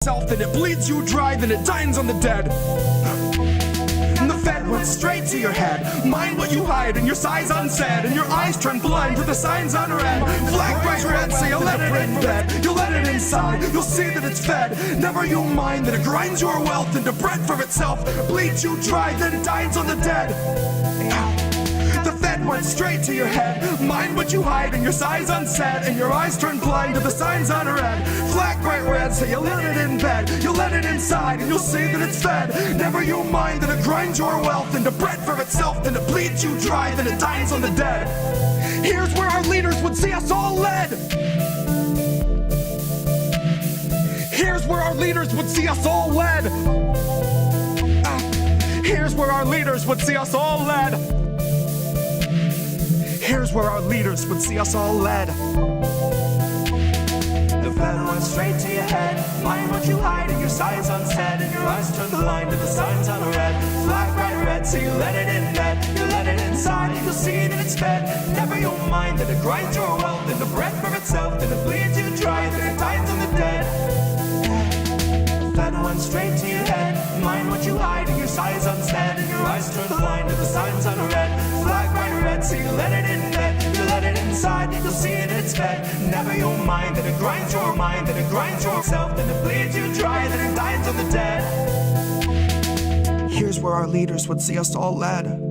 Then it bleeds you dry, then it dines on the dead. And the Fed went straight to your head. Mind what you hide, and your sighs unsaid, and your eyes turn blind to the signs unread. Flag bright red, so you let it in bed. You let it inside, you'll see that it's fed. Never you mind that it grinds your wealth into bread for itself, bleeds you dry, then dines on the dead. The Fed went straight to your head. Mind what you hide, and your sighs unsaid, and your eyes turn blind to the signs unread. Flag bright red, so you let it in bed. You let it inside, and you'll see that it's fed. Never you mind that it grinds your wealth into bread for itself, then it bleeds you dry, then it dines on the dead. Here's where our leaders would see us all led. Here's where our leaders would see us all led. Here's where our leaders would see us all led. Here's where our leaders would see us all led. The Fed went straight to your head. Mind what you hide, and your sighs unsaid, and your eyes turn blind to the signs unread. Flag bright red, so you let it in bed. You let it inside, you'll see that it's fed. Never you'll mind that it grinds your wealth into bread for itself, then it bleeds you dry, then it dines on the dead. The Fed went straight to your head. Mind what you hide, and your sighs unsaid, and your eyes turn blind to the signs unread. Flag bright red, so you let it in bed. You let it inside, you'll see it, it's fed. Never you'll mind that it grinds your mind, that it grinds yourself, then it bleeds you dry, then it dines on the dead. Here's where our leaders would see us all led.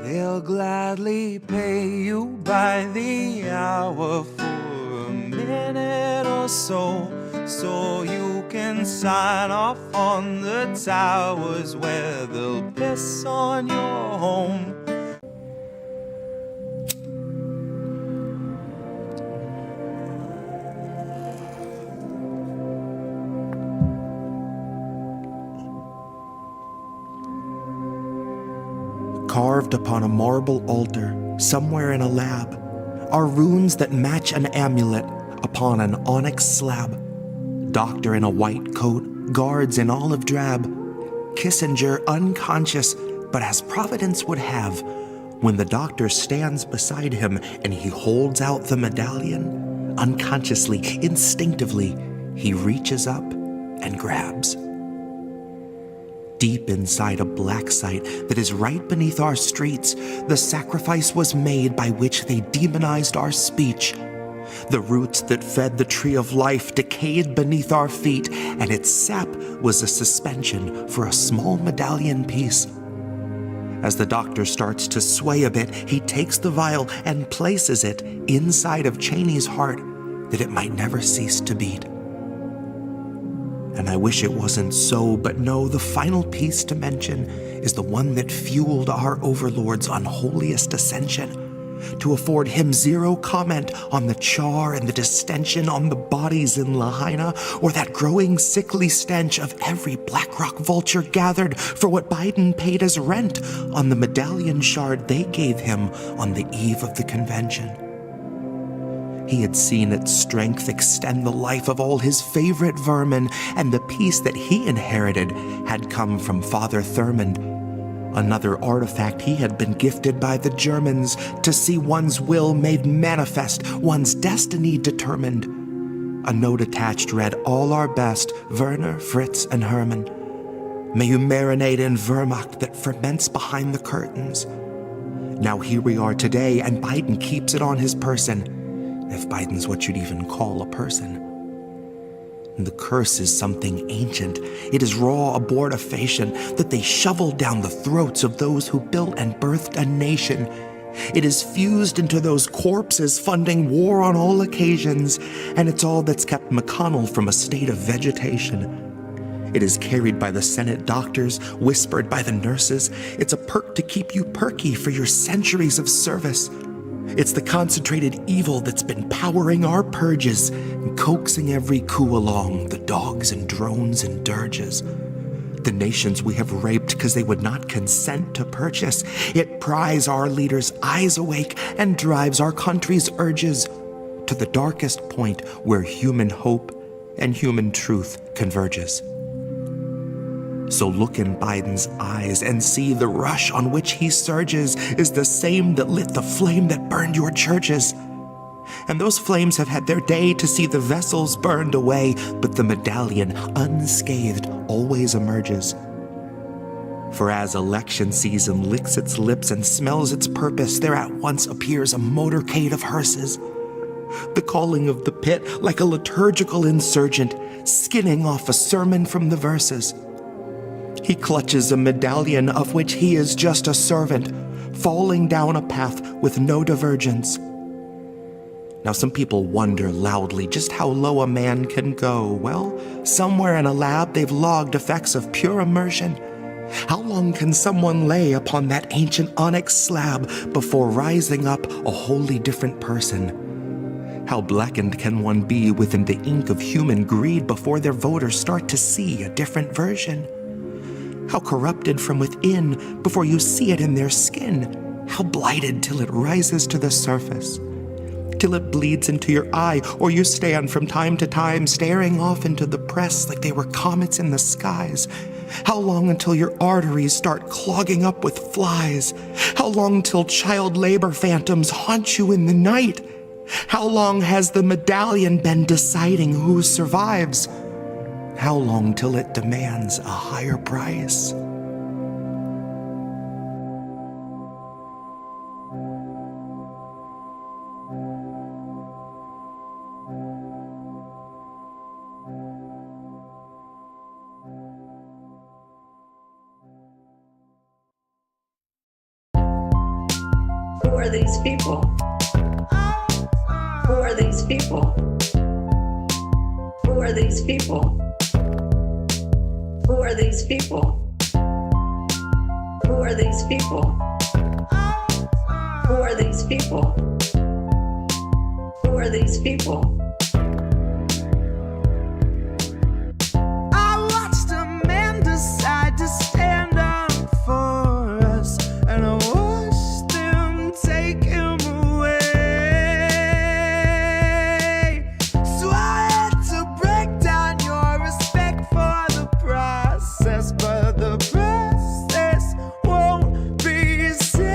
They'll gladly pay you by the hour for a minute or so, so you can sign off on the towers where they'll piss on your home. Carved upon a marble altar, somewhere in a lab, are runes that match an amulet upon an onyx slab. Doctor in a white coat, guards in olive drab. Kissinger unconscious, but as Providence would have, when the doctor stands beside him and he holds out the medallion, unconsciously, instinctively, he reaches up and grabs. Deep inside a black site that is right beneath our streets, the sacrifice was made by which they demonized our speech. The roots that fed the tree of life decayed beneath our feet, and its sap was a suspension for a small medallion piece. As the doctor starts to sway a bit, he takes the vial and places it inside of Cheney's heart that it might never cease to beat. And I wish it wasn't so, but no, the final piece to mention is the one that fueled our overlord's unholiest ascension, to afford him zero comment on the char and the distension on the bodies in Lahaina, or that growing sickly stench of every Black Rock vulture gathered for what Biden paid as rent on the medallion shard they gave him on the eve of the convention. He had seen its strength extend the life of all his favorite vermin, and the peace that he inherited had come from Father Thurmond, another artifact he had been gifted by the Germans to see one's will made manifest, one's destiny determined. A note attached read, "All our best, Werner, Fritz, and Herman. May you marinate in Wehrmacht that ferments behind the curtains." Now here we are today, and Biden keeps it on his person. If Biden's what you'd even call a person. The curse is something ancient. It is raw abortifacient that they shoveled down the throats of those who built and birthed a nation. It is fused into those corpses funding war on all occasions, and it's all that's kept McConnell from a state of vegetation. It is carried by the Senate doctors, whispered by the nurses. It's a perk to keep you perky for your centuries of service. It's the concentrated evil that's been powering our purges and coaxing every coup along, the dogs and drones and dirges. The nations we have raped because they would not consent to purchase. It pries our leaders' eyes awake and drives our country's urges to the darkest point where human hope and human truth converges. So look in Biden's eyes and see the rush on which he surges is the same that lit the flame that burned your churches. And those flames have had their day to see the vessels burned away, but the medallion, unscathed, always emerges. For as election season licks its lips and smells its purpose, there at once appears a motorcade of hearses. The calling of the pit like a liturgical insurgent, skinning off a sermon from the verses. He clutches a medallion of which he is just a servant, falling down a path with no divergence. Now some people wonder loudly just how low a man can go. Well, somewhere in a lab they've logged effects of pure immersion. How long can someone lay upon that ancient onyx slab before rising up a wholly different person? How blackened can one be within the ink of human greed before their voters start to see a different version? How corrupted from within before you see it in their skin? How blighted till it rises to the surface? Till it bleeds into your eye, or you stand from time to time staring off into the press like they were comets in the skies? How long until your arteries start clogging up with flies? How long till child labor phantoms haunt you in the night? How long has the medallion been deciding who survives? How long till it demands a higher price? Who are these people? Who are these people? Who are these people? Who are these people? Who are these people? Who are these people? Who are these people? I watched a man decide to stand up for us, and I watched them take him away. So I had to break down your respect for the process, but the process won't be saved.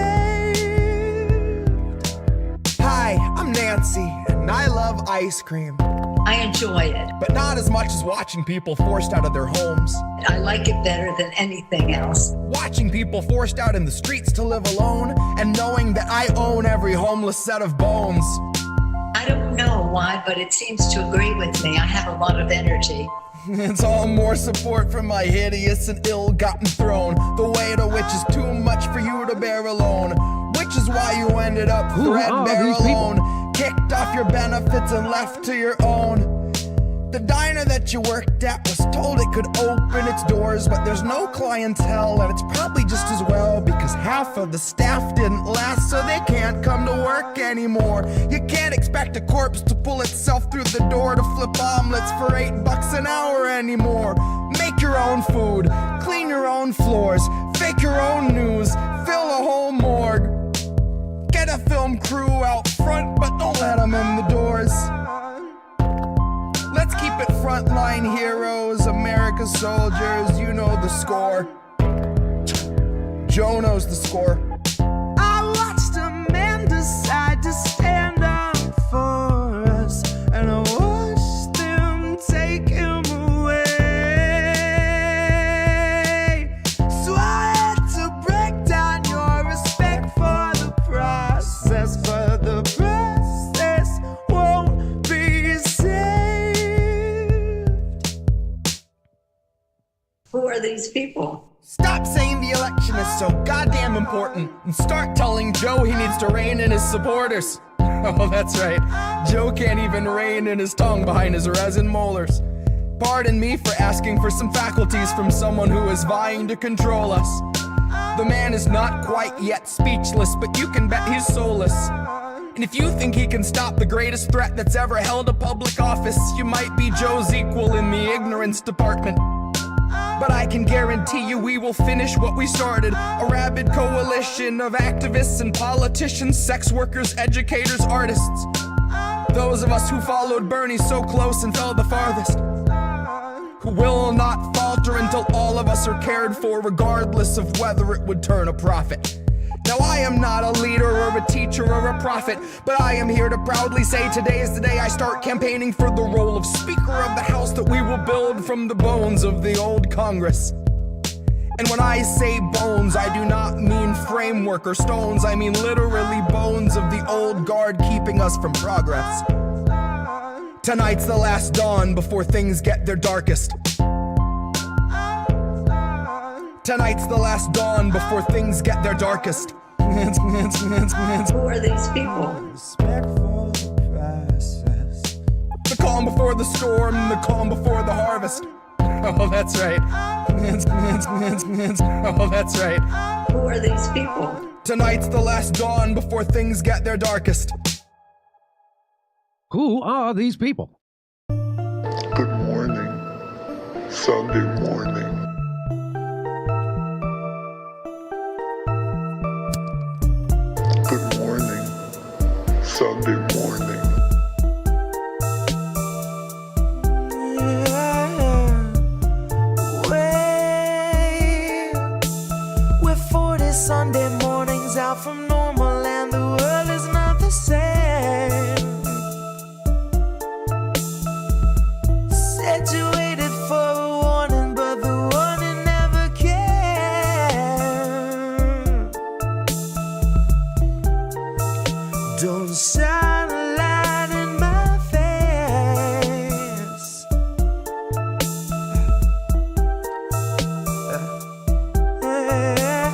Hi, I'm Nancy, and I love ice cream. I enjoy it. But not as much as watching people forced out of their homes. I like it better than anything else. Watching people forced out in the streets to live alone, and knowing that I own every homeless set of bones. I don't know why, but it seems to agree with me. I have a lot of energy. It's all more support from my hideous and ill-gotten throne, the weight of which is too much for you to bear alone. Which is why you ended up threadbare alone, kicked off your benefits and left to your own. The diner that you worked at was told it could open its doors, but there's no clientele, and it's probably just as well, because half of the staff didn't last, so they can't come to work anymore. You can't expect a corpse to pull itself through the door to flip omelets for $8 an hour anymore. Make your own food, clean your own floors, fake your own news, fill a whole morgue. Get a film crew out front, but don't let them in the doors. Let's keep it frontline heroes, America's soldiers, you know the score. Joe knows the score. I watched a man decide to stand up for us, and I watched them take him away. So I had to break down your respect for the process, but the process won't be saved. Who are these people? Stop saying the election is so goddamn important and start telling Joe he needs to rein in his supporters. Oh, that's right. Joe can't even rein in his tongue behind his resin molars. Pardon me for asking for some faculties from someone who is vying to control us. The man is not quite yet speechless, but you can bet he's soulless. And if you think he can stop the greatest threat that's ever held a public office, you might be Joe's equal in the ignorance department. But I can guarantee you we will finish what we started. A rabid coalition of activists and politicians, sex workers, educators, artists. Those of us who followed Bernie so close and fell the farthest. Who will not falter until all of us are cared for, regardless of whether it would turn a profit. Now I am not a leader or a teacher or a prophet, but I am here to proudly say today is the day I start campaigning for the role of Speaker of the House that we will build from the bones of the old Congress. And when I say bones, I do not mean framework or stones, I mean literally bones of the old guard keeping us from progress. Tonight's the last dawn before things get their darkest. Tonight's the last dawn before things get their darkest. Who are these people? The calm before the storm, the calm before the harvest. Oh, that's right. Oh, that's right. Who are these people? Tonight's the last dawn before things get their darkest. Who are these people? Good morning, Sunday morning. Good morning, Sunday morning. We're 40 Sunday mornings out from normal, and the world is not the same. Said you waited for a warning, but the warning never came. Don't shine a light in my face.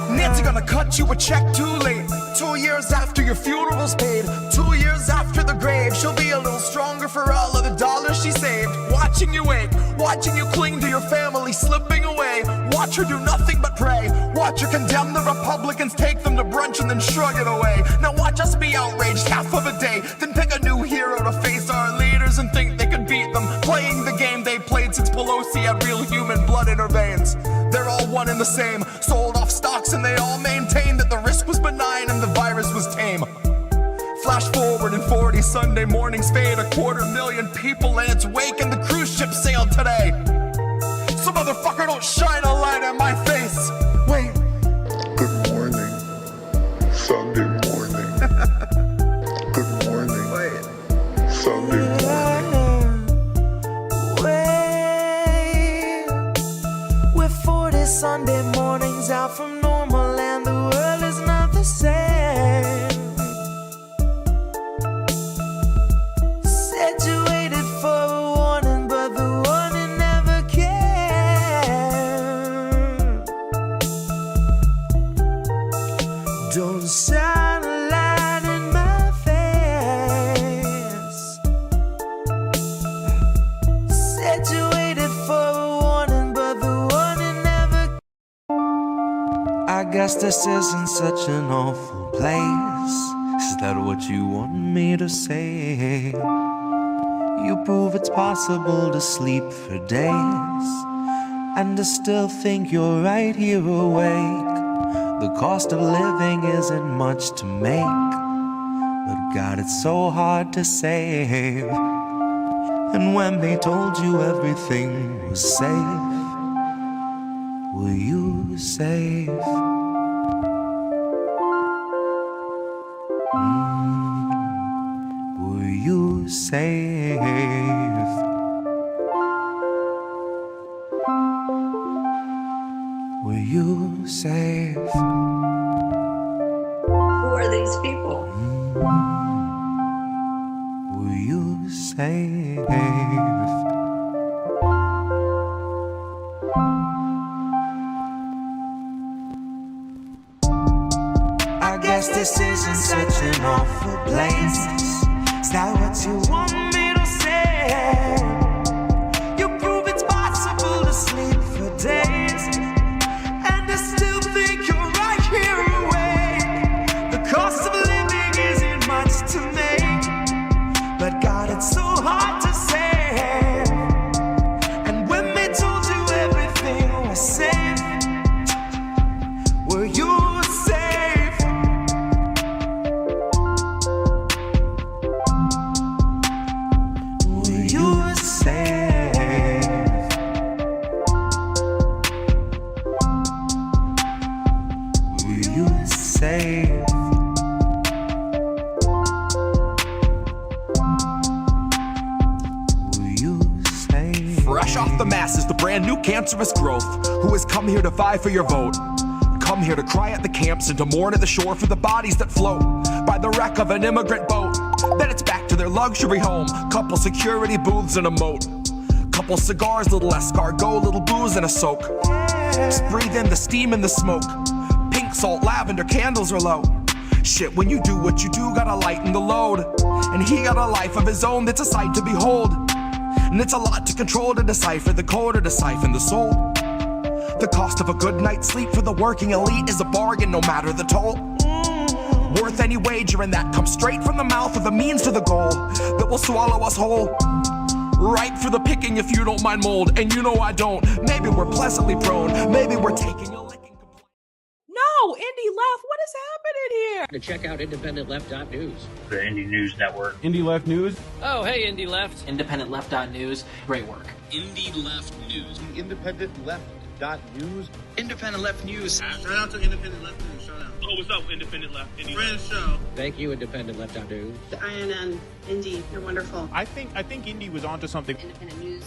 Nancy gonna cut you a check too late. 2 years after your funeral's paid, 2 years after the grave, she'll be a little stronger for all of the dollars she saved. Watching you wake, watching you cling to your family slipping away. Watch her do nothing but pray. Watch her condemn the Republicans, take them to brunch and then shrug it away. Now watch us be outraged half of a day, then pick a new hero to face our leaders and think they could beat them, playing the game they played since Pelosi had real human blood in her veins. They're all one and the same, sold off stocks and they all maintain that the risk was benign and the virus was tame. Flash forward and 40 Sunday mornings fade, 250,000 people in its wake, and the cruise ship sailed today. So motherfucker, don't shine a light in my face. Wait. Good morning, Sunday morning. Good morning, Wait. Sunday morning. Wait, we're 40 Sunday mornings out from normal, and the world is not the same. Said you waited for a warning, but the warning never came. Don't shine a light in my face. Said you waited for a warning, but the warning never. I guess this isn't such an awful place. Is that what you want me to say? You prove it's possible to sleep for days and to still think you're right here awake. The cost of living isn't much to make, but God, it's so hard to save. And when they told you everything was safe, were you safe? Were you safe? Were you safe? Who are these people? Were you safe? I guess this isn't such an awful place. Is that what you want me to say? You prove it's Will you save? Will you save? Fresh off the masses, the brand new cancerous growth, who has come here to vie for your vote. Come here to cry at the camps and to mourn at the shore for the bodies that float by the wreck of an immigrant boat. Then it's back to their luxury home, couple security booths and a moat. Couple cigars, little escargot, little booze and a soak. Just breathe in the steam and the smoke. Pink salt, lavender, candles are low. Shit, when you do what you do, gotta lighten the load. And he got a life of his own that's a sight to behold. And it's a lot to control, to decipher the code or to siphon the soul. The cost of a good night's sleep for the working elite is a bargain, no matter the toll. Worth any wager, and that comes straight from the mouth of the means to the goal that will swallow us whole. Ripe for the picking if you don't mind mold, and you know I don't. Maybe we're pleasantly prone, maybe we're taking a licking. No, Indy left. What is happening here? To check out IndependentLeft.news. The Indie News Network. Indie Left News. Oh, hey, Indie Left. IndependentLeft.news. Great work. Indie Left News. Independent Left.news. Independent Left News. Shout out to Independent Left News. Shout out. Oh, what's up, Independent Left? Friend show. Thank you, Independent Left.news. The INN, Indy, you're wonderful. I think Indy was onto something. Independent News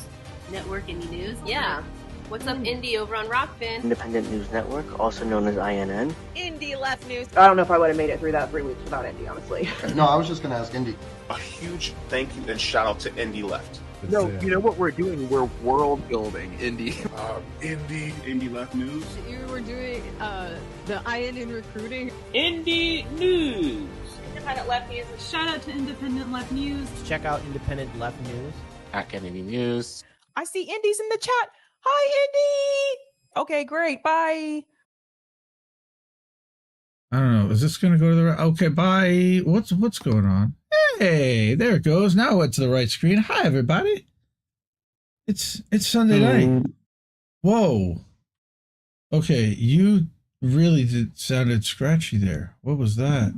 Network, Indie News. Yeah. What's up, Indy, over on Rockfin? Independent News Network, also known as INN. Indie Left News. I don't know if I would have made it through that 3 weeks without Indy, honestly. No, I was just going to ask Indy. A huge thank you and shout out to Indie Left. No, you know what we're doing? We're world building, Indy. Indie Left News. You were doing the INN recruiting. Indie News. Independent Left News. Shout out to Independent Left News. Check out Independent Left News. At Indie News. I see Indy's in the chat. Hi, Indy. Okay, great. Bye. I don't know. Is this going to go to the right? Okay, bye. What's going on? Hey, there it goes. Now it's the right screen. Hi, everybody. It's Sunday night. Whoa. Okay, you really sounded scratchy there. What was that?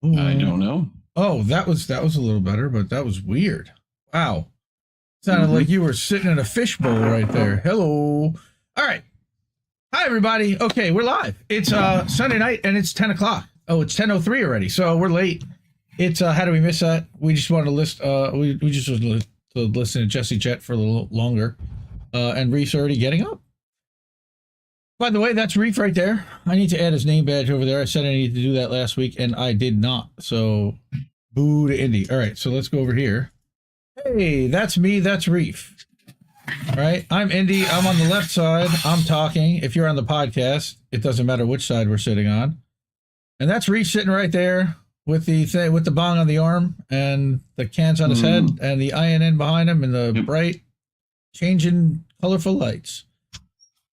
Ooh. I don't know. Oh, that was a little better, but that was weird. Wow. Sounded like you were sitting in a fishbowl right there. Hello. All right. Hi, everybody. Okay, we're live. It's Sunday night, and it's 10 o'clock. Oh, it's 10:03 already, so we're late. It's how do we miss that? We just wanted to list. We just wanted to listen to Jesse Jett for a little longer, and Reef's already getting up. By the way, that's Reef right there. I need to add his name badge over there. I said I needed to do that last week, and I did not. So, boo to Indy. All right, so let's go over here. Hey, that's me. That's Reef. All right, I'm Indy. I'm on the left side. I'm talking. If you're on the podcast, it doesn't matter which side we're sitting on. And that's Reef sitting right there with the thing, with the bong on the arm and the cans on his head and the INN behind him and the bright, changing, colorful lights.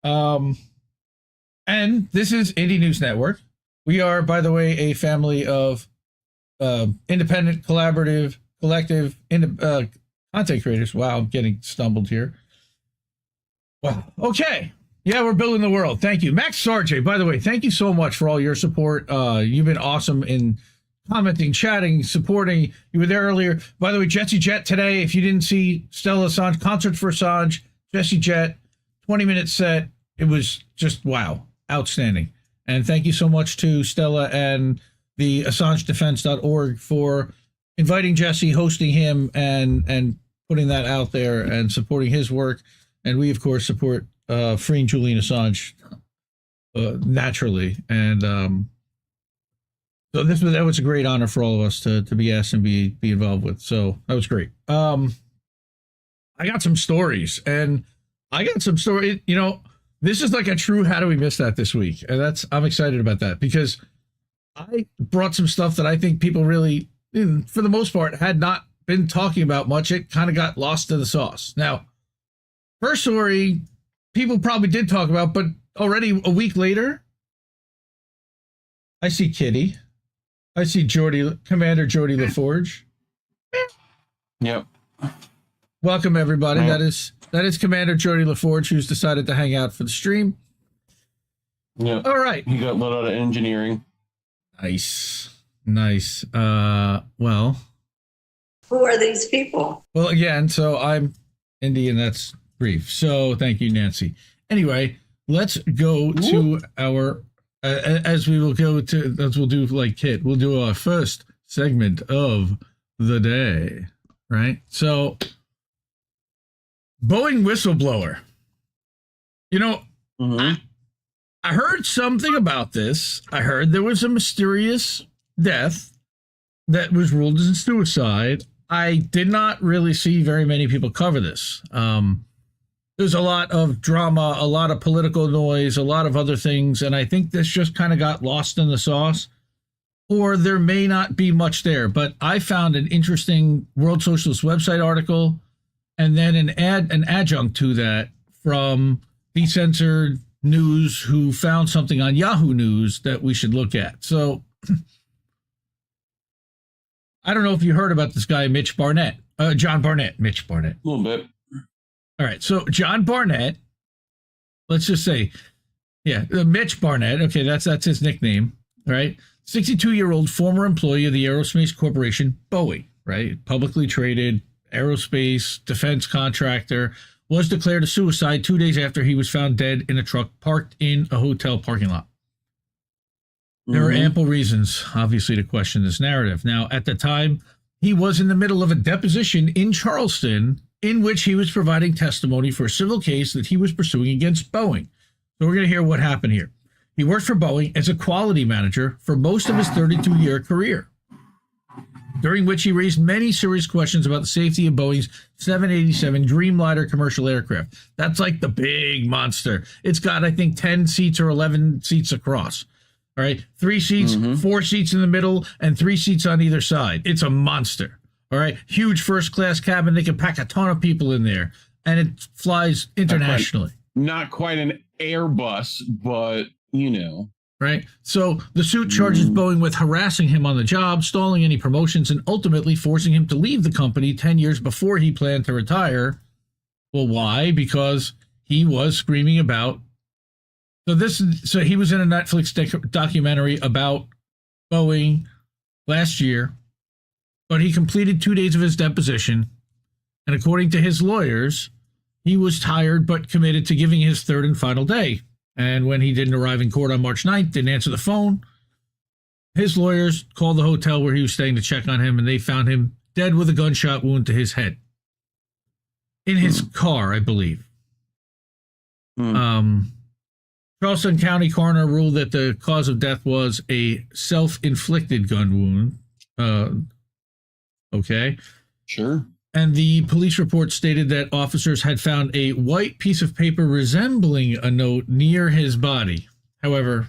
And this is Indie News Network. We are, by the way, a family of independent, collaborative, collective content creators. Wow, I'm getting stumbled here. Wow. Okay. Yeah, we're building the world. Thank you. Max Sarge, by the way, thank you so much for all your support. You've been awesome in commenting, chatting, supporting. You were there earlier. By the way, Jesse Jett today, if you didn't see Stella Assange, Concert for Assange, Jesse Jett, 20-minute set. It was just, wow, outstanding. And thank you so much to Stella and the AssangeDefense.org for inviting Jesse, hosting him, and putting that out there and supporting his work. And we, of course, support freeing Julian Assange naturally. And so that was a great honor for all of us to be asked and be involved with. So that was great. I got some stories, and you know, this is like a true how do we miss that this week. And I'm excited about that because I brought some stuff that I think people really, for the most part, had not been talking about much. It kind of got lost in the sauce. Now, first story, people probably did talk about, but already a week later, I see Kitty. I see Commander Jody LaForge. Yep. Welcome, everybody. Yep. That is Commander Jody LaForge, who's decided to hang out for the stream. Yeah. All right. He got let out of engineering. Nice. Well. Who are these people? Well, again, so I'm Indy, and that's Brief. So thank you, Nancy. Anyway, let's go to our as we will go to, as we'll do like Kit, we'll do our first segment of the day, right? So, Boeing Whistleblower. You know, I heard something about this. I heard there was a mysterious death that was ruled as a suicide. I did not really see very many people cover this. There's a lot of drama, a lot of political noise, a lot of other things, and I think this just kind of got lost in the sauce. Or there may not be much there, but I found an interesting World Socialist website article, and then an adjunct to that from Decensored News, who found something on Yahoo News that we should look at. So I don't know if you heard about this guy, John Barnett. Mitch Barnett. A little bit. All right. So John Barnett, let's just say, Mitch Barnett. Okay, that's his nickname. All right. 62-year-old former employee of the aerospace corporation, Boeing, right? Publicly traded aerospace defense contractor, was declared a suicide 2 days after he was found dead in a truck parked in a hotel parking lot. There are ample reasons, obviously, to question this narrative. Now, at the time, he was in the middle of a deposition in Charleston in which he was providing testimony for a civil case that he was pursuing against Boeing. So we're going to hear what happened here. He worked for Boeing as a quality manager for most of his 32-year career, during which he raised many serious questions about the safety of Boeing's 787 Dreamliner commercial aircraft. That's like the big monster. It's got, I think, 10 seats or 11 seats across. All right, 3 seats, 4 seats in the middle, and 3 seats on either side. It's a monster. All right, huge first-class cabin. They can pack a ton of people in there, and it flies internationally. Not quite an Airbus, but, you know. Right. So the suit charges Boeing with harassing him on the job, stalling any promotions, and ultimately forcing him to leave the company 10 years before he planned to retire. Well, why? Because he was screaming about. So he was in a Netflix documentary about Boeing last year, but he completed 2 days of his deposition. And according to his lawyers, he was tired but committed to giving his third and final day. And when he didn't arrive in court on March 9th, didn't answer the phone, his lawyers called the hotel where he was staying to check on him, and they found him dead with a gunshot wound to his head. In his car, I believe. Charleston County coroner ruled that the cause of death was a self-inflicted gun wound. Okay. Sure. And the police report stated that officers had found a white piece of paper resembling a note near his body. However,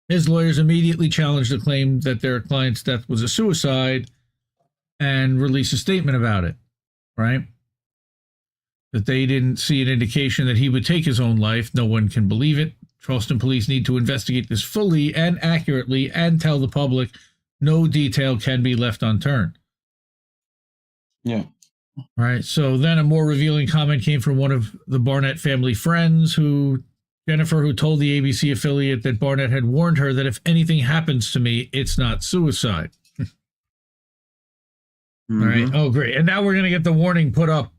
his lawyers immediately challenged the claim that their client's death was a suicide and released a statement about it, right? That they didn't see an indication that he would take his own life. No one can believe it. Charleston police need to investigate this fully and accurately and tell the public no detail can be left unturned. Yeah. All right. So then a more revealing comment came from one of the Barnett family friends, Jennifer, who told the ABC affiliate that Barnett had warned her that if anything happens to me, it's not suicide. All right. Oh, great. And now we're going to get the warning put up,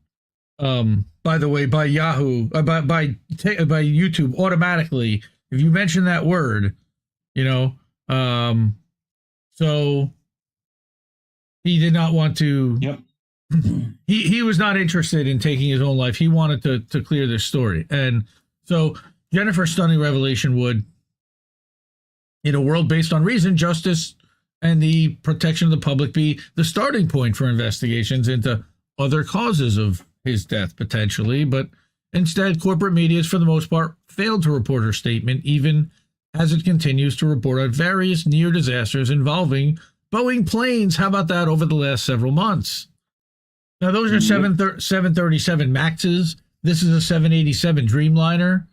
by the way, by Yahoo, by YouTube automatically. If you mention that word, so he did not want to. Yep. He was not interested in taking his own life. He wanted to clear this story. And so Jennifer's stunning revelation would, in a world based on reason, justice, and the protection of the public, be the starting point for investigations into other causes of his death, potentially. But instead, corporate media has, for the most part, failed to report her statement, even as it continues to report on various near disasters involving Boeing planes. How about that over the last several months? Now, those are 737 Maxes. This is a 787 Dreamliner.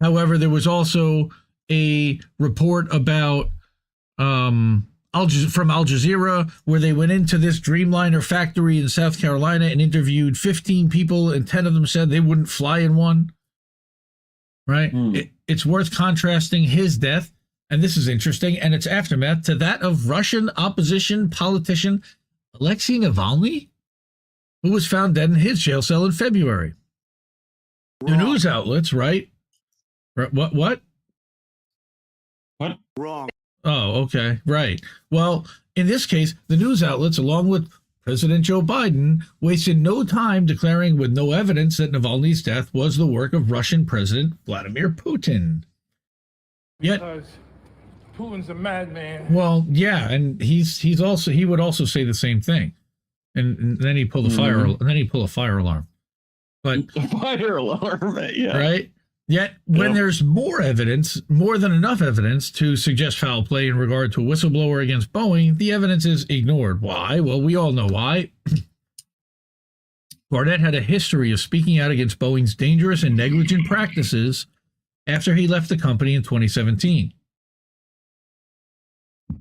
However, there was also a report about from Al Jazeera, where they went into this Dreamliner factory in South Carolina and interviewed 15 people, and 10 of them said they wouldn't fly in one. Right? It's worth contrasting his death, and this is interesting, and its aftermath, to that of Russian opposition politician Alexei Navalny, who was found dead in his jail cell in February. The news outlets, right? What? What? Wrong. Oh, okay. Right. Well, in this case, the news outlets, along with President Joe Biden, wasted no time declaring with no evidence that Navalny's death was the work of Russian President Vladimir Putin. Yet, because Putin's a madman. well, yeah, and he would also say the same thing, and then he pulled a fire alarm. But Fire alarm, yeah. Right. Yet, when there's more evidence, more than enough evidence to suggest foul play in regard to a whistleblower against Boeing, the evidence is ignored. Why? Well, we all know why. Barnett had a history of speaking out against Boeing's dangerous and negligent practices after he left the company in 2017.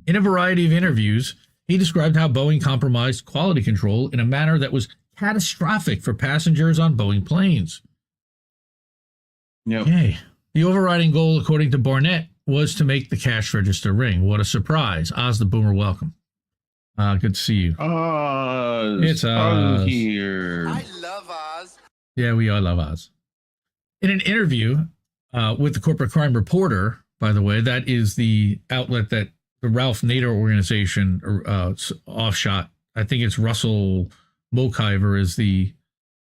In a variety of interviews, he described how Boeing compromised quality control in a manner that was catastrophic for passengers on Boeing planes. Yep. Okay. The overriding goal, according to Barnett, was to make the cash register ring. What a surprise. Oz the Boomer, welcome. Good to see you. Oz. It's Oz. Here. I love Oz. Yeah, we all love Oz. In an interview with the Corporate Crime Reporter, by the way, that is the outlet that the Ralph Nader organization offshot. I think it's Russell Mokiver is the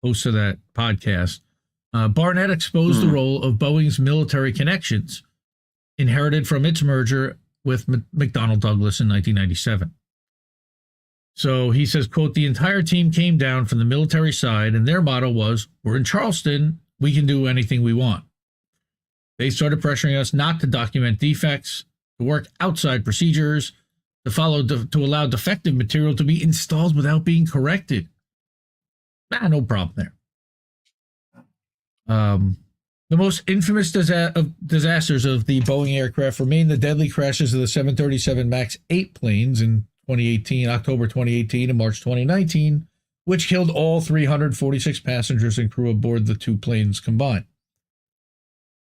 host of that podcast. Barnett exposed the role of Boeing's military connections, inherited from its merger with McDonnell Douglas in 1997. So he says, quote, the entire team came down from the military side, and their motto was, we're in Charleston, we can do anything we want. They started pressuring us not to document defects, to work outside procedures, to allow defective material to be installed without being corrected. No problem there. The most infamous disasters of the Boeing aircraft remain the deadly crashes of the 737 MAX 8 planes in October 2018 and March 2019, which killed all 346 passengers and crew aboard the two planes combined.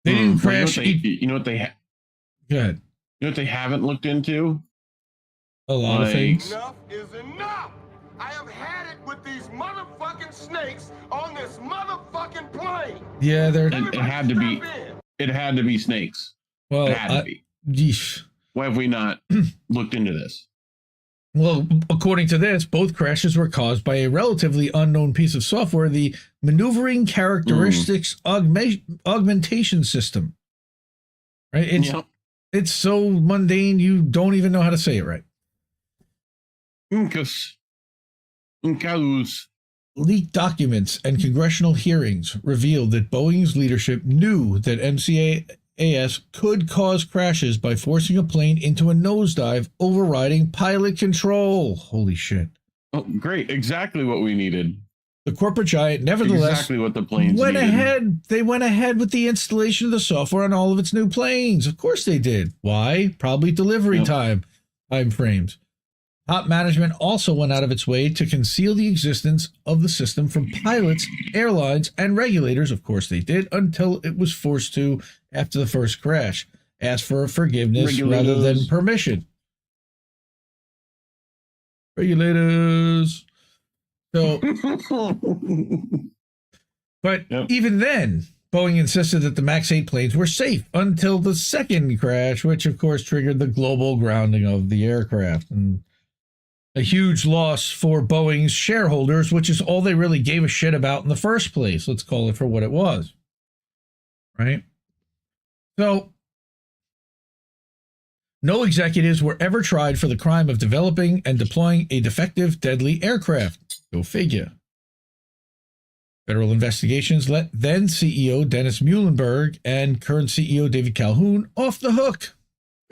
They didn't crash. You know what they Go ahead. You know what they haven't looked into? A lot of things. Enough is enough. I have had it with these motherfucking snakes on this motherfucking plane. Yeah, it had to be. It had to be snakes. Well, it had to be. Yeesh. Why have we not looked into this? Well, according to this, both crashes were caused by a relatively unknown piece of software, the Maneuvering Characteristics Augmentation System. Right? It's so mundane you don't even know how to say it right. Leaked documents and congressional hearings revealed that Boeing's leadership knew that MCAS could cause crashes by forcing a plane into a nosedive, overriding pilot control. Holy shit. Oh, great. Exactly what we needed. The corporate giant, nevertheless, exactly what the planes went needed. ahead. They went ahead with the installation of the software on all of its new planes. Of course they did. Why? Probably delivery time frames. Top management also went out of its way to conceal the existence of the system from pilots, airlines, and regulators. Of course they did, until it was forced to after the first crash. Ask for forgiveness rather than permission. Regulators. So, but even then, Boeing insisted that the MAX 8 planes were safe until the second crash, which of course triggered the global grounding of the aircraft. And a huge loss for Boeing's shareholders, which is all they really gave a shit about in the first place. Let's call it for what it was. Right? So, no executives were ever tried for the crime of developing and deploying a defective, deadly aircraft. Go figure. Federal investigations let then CEO Dennis Muhlenberg and current CEO David Calhoun off the hook.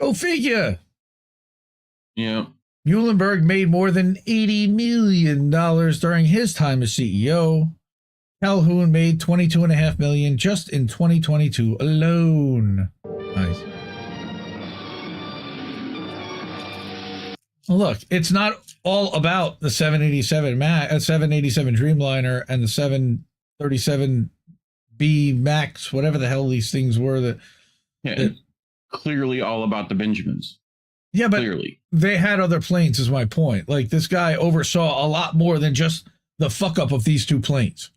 Go figure. Yeah. Muhlenberg made more than $80 million during his time as CEO. Calhoun made $22.5 million just in 2022 alone. Nice. Well, look, it's not all about the 787 Dreamliner and the 737B Max, whatever the hell these things were. It's clearly all about the Benjamins. Yeah, but clearly they had other planes, is my point. Like, this guy oversaw a lot more than just the fuck up of these two planes.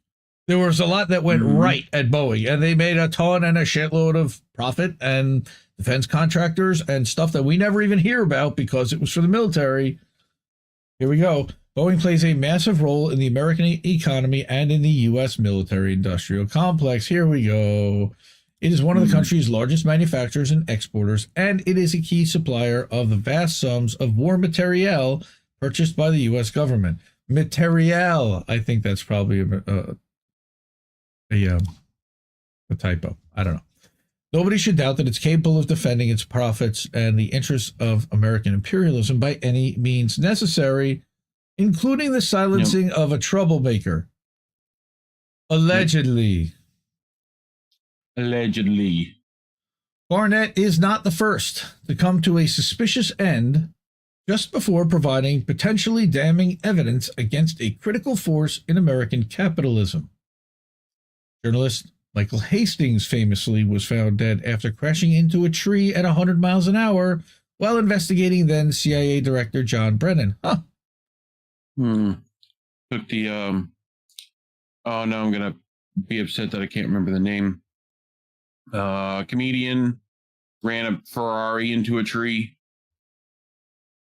There was a lot that went right at Boeing, and they made a ton and a shitload of profit, and defense contractors and stuff that we never even hear about because it was for the military. Here we go. Boeing plays a massive role in the American economy and in the U.S. military-industrial complex. Here we go. It is one of the country's largest manufacturers and exporters, and it is a key supplier of the vast sums of war materiel purchased by the U.S. government. Materiel. I think that's probably a typo. I don't know. Nobody should doubt that it's capable of defending its profits and the interests of American imperialism by any means necessary, including the silencing of a troublemaker. Allegedly. Allegedly. Barnett is not the first to come to a suspicious end just before providing potentially damning evidence against a critical force in American capitalism. Journalist Michael Hastings famously was found dead after crashing into a tree at 100 miles an hour while investigating then CIA Director John Brennan. Huh. Took the, oh, no, I'm going to be upset that I can't remember the name. Comedian ran a Ferrari into a tree.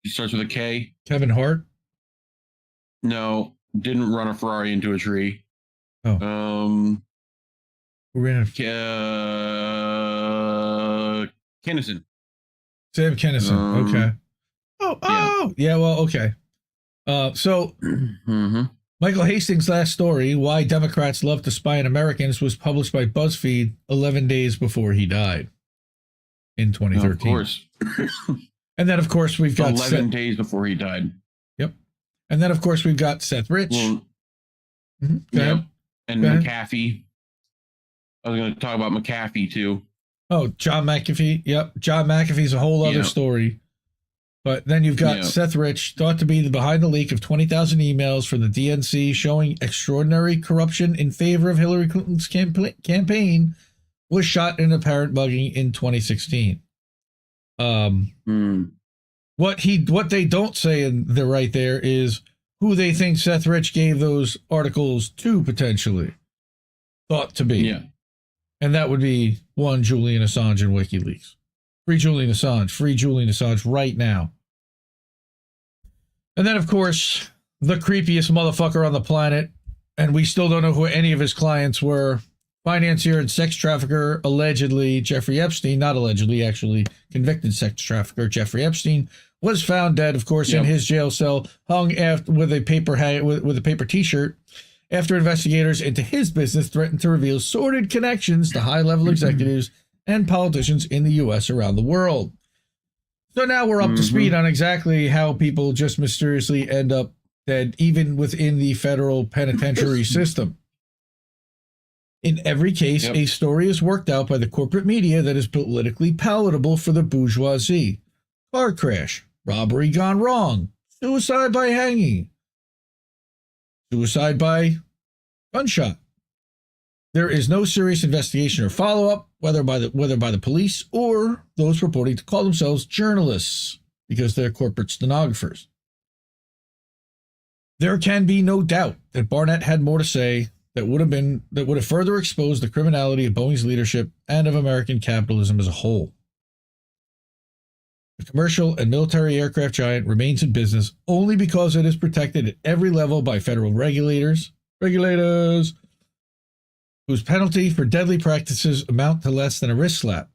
He starts with a K. Kevin Hart? No, didn't run a Ferrari into a tree. Oh. Who ran Kennison. Sam Kennison. Okay. Yeah, well, okay. So Michael Hastings' last story, Why Democrats Love to Spy on Americans, was published by BuzzFeed 11 days before he died in 2013. Of course. And then, of course, we've got 11 days before he died. Yep. And then, of course, we've got Seth Rich. Well, yep. And McAfee. I was going to talk about McAfee, too. Oh, John McAfee. Yep. John McAfee's a whole other story. But then you've got Seth Rich, thought to be behind the leak of 20,000 emails from the DNC showing extraordinary corruption in favor of Hillary Clinton's campaign, was shot in apparent mugging in 2016. What they don't say in the right there is who they think Seth Rich gave those articles to, potentially. Thought to be. Yeah. And that would be one, Julian Assange and WikiLeaks. Free Julian Assange right now. And then, of course, the creepiest motherfucker on the planet, and we still don't know who any of his clients were, financier and sex trafficker, allegedly, Jeffrey Epstein, not allegedly, actually, convicted sex trafficker Jeffrey Epstein, was found dead, of course, in his jail cell, hung after, with a paper T-shirt, after investigators into his business threatened to reveal sordid connections to high-level executives and politicians in the U.S. around the world. So now we're up to speed on exactly how people just mysteriously end up dead, even within the federal penitentiary system. In every case, a story is worked out by the corporate media that is politically palatable for the bourgeoisie. Car crash, robbery gone wrong, suicide by hanging, suicide by gunshot. There is no serious investigation or follow-up, whether by the police or those purporting to call themselves journalists, because they're corporate stenographers. There can be no doubt that Barnett had more to say that would have further exposed the criminality of Boeing's leadership and of American capitalism as a whole. The commercial and military aircraft giant remains in business only because it is protected at every level by federal regulators, whose penalty for deadly practices amount to less than a wrist slap,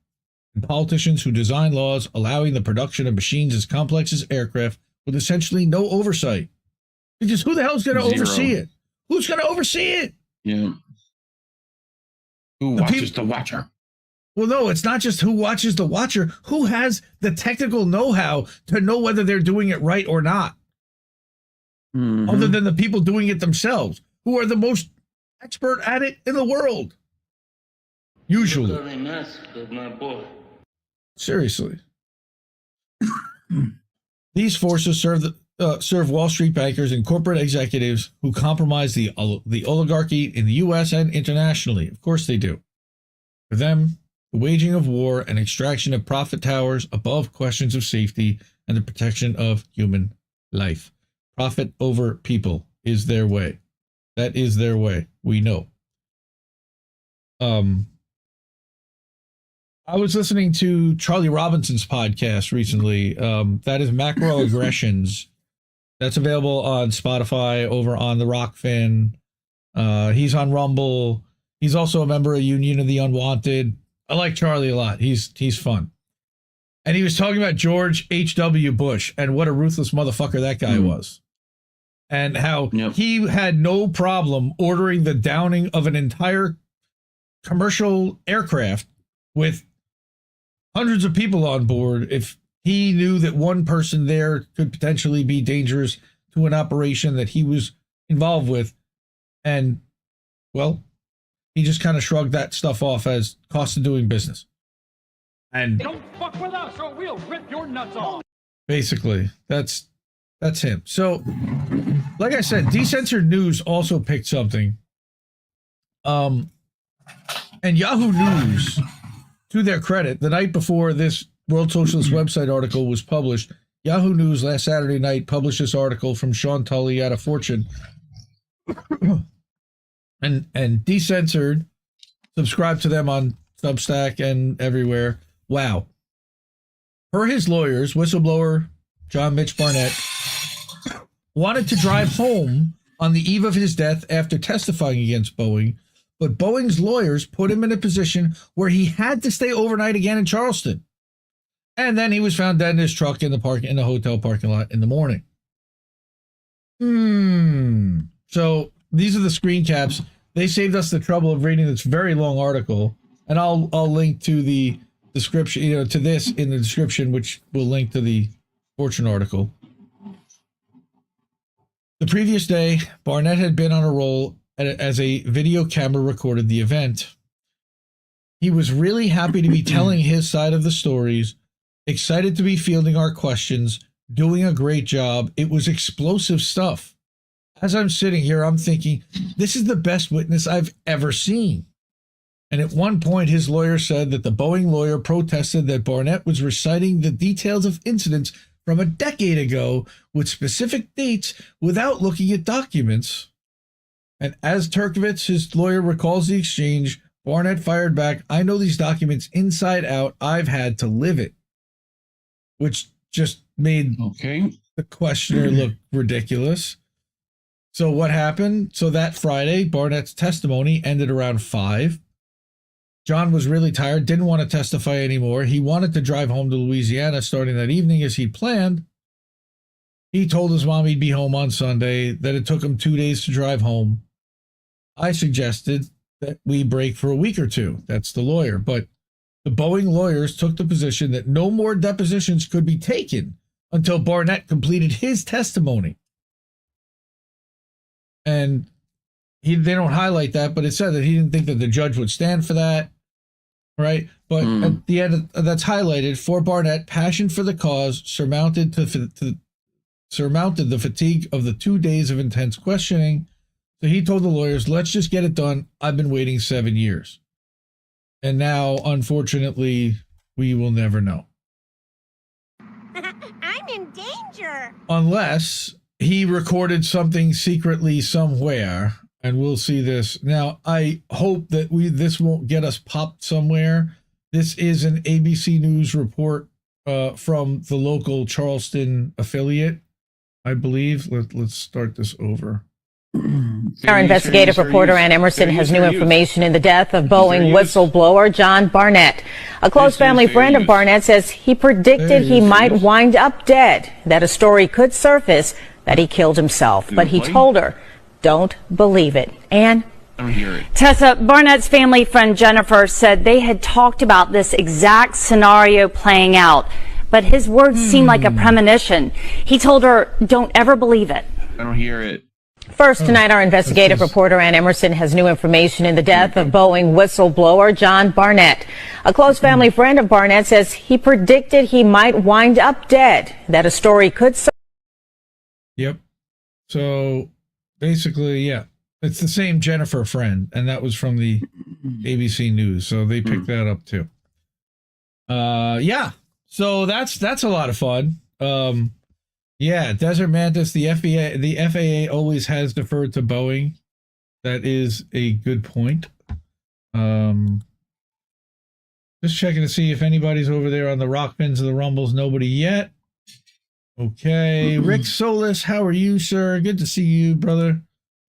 and politicians who design laws allowing the production of machines as complex as aircraft with essentially no oversight. Because who the hell's going to oversee it? Who's going to oversee it? Yeah. Who watches the watcher? Well, no, it's not just who watches the watcher. Who has the technical know-how to know whether they're doing it right or not? Other than the people doing it themselves, who are the most expert at it in the world. Usually. Seriously. These forces serve Wall Street bankers and corporate executives who compromise the oligarchy in the U.S. and internationally. Of course they do. For them, the waging of war and extraction of profit towers above questions of safety and the protection of human life. Profit over people is their way. That is their way. We know. I was listening to Charlie Robinson's podcast recently. That is Macroaggressions. That's available on Spotify, over on the Rockfin. He's on Rumble. He's also a member of Union of the Unwanted. I like Charlie a lot. He's fun. And he was talking about George H.W. Bush and what a ruthless motherfucker that guy was. And how he had no problem ordering the downing of an entire commercial aircraft with hundreds of people on board if he knew that one person there could potentially be dangerous to an operation that he was involved with. And, well, he just kind of shrugged that stuff off as cost of doing business. And Don't fuck with us or we'll rip your nuts off. basically, that's him. So, like I said, Decensored News also picked something. And Yahoo News, to their credit, the night before this World Socialist website article was published, Yahoo News last Saturday night published this article from Sean Tully out of Fortune. and Decensored, subscribe to them on Substack and everywhere. Wow. Per his lawyers, whistleblower John Barnett wanted to drive home on the eve of his death after testifying against Boeing, but Boeing's lawyers put him in a position where he had to stay overnight again in Charleston. And then he was found dead in his truck in the hotel parking lot in the morning. So these are the screen caps. They saved us the trouble of reading this very long article, and I'll link to the description, to this in the description, which will link to the Fortune article. The previous day, Barnett had been on a roll as a video camera recorded the event. He was really happy to be telling his side of the stories, excited to be fielding our questions, doing a great job. It was explosive stuff. As I'm sitting here, I'm thinking, this is the best witness I've ever seen. And at one point, his lawyer said that the Boeing lawyer protested that Barnett was reciting the details of incidents from a decade ago with specific dates without looking at documents. And as Turkovitz, his lawyer, recalls the exchange, Barnett fired back, "I know these documents inside out. I've had to live it." Which just made the questioner look ridiculous. So what happened? So that Friday, Barnett's testimony ended around 5. John was really tired, didn't want to testify anymore. He wanted to drive home to Louisiana starting that evening as he'd planned. He told his mom he'd be home on Sunday, that it took him 2 days to drive home. I suggested that we break for a week or two. That's the lawyer. But the Boeing lawyers took the position that no more depositions could be taken until Barnett completed his testimony. And they don't highlight that, but it said that he didn't think that the judge would stand for that, right? But at the end, that's highlighted. For Barnett, passion for the cause surmounted the fatigue of the 2 days of intense questioning. So he told the lawyers, "Let's just get it done. I've been waiting 7 years." And now, unfortunately, we will never know. I'm in danger. Unless he recorded something secretly somewhere, and we'll see this. Now, I hope that this won't get us popped somewhere. This is an ABC News report from the local Charleston affiliate, I believe. Let's start this over. Our investigative reporter Ann Emerson has new information in the death of Boeing whistleblower John Barnett. A close family friend of Barnett says he predicted he might wind up dead, that a story could surface that he killed himself. But he told her, don't believe it. Ann? Tessa, Barnett's family friend Jennifer said they had talked about this exact scenario playing out, but his words seemed like a premonition. He told her, don't ever believe it. I don't hear it. First tonight, our investigative reporter Ann Emerson has new information in the death of Boeing whistleblower John Barnett. A close family friend of Barnett says he predicted he might wind up dead, that a story could... Yep. So basically, yeah, it's the same Jennifer friend, and that was from the ABC News. So they picked that up too. Yeah. So that's a lot of fun. Yeah, Desert Mantis, the FAA always has deferred to Boeing. That is a good point. Just checking to see if anybody's over there on the rock bins of the Rumbles. Nobody yet. Okay. Rick Solis, how are you, sir? Good to see you, brother.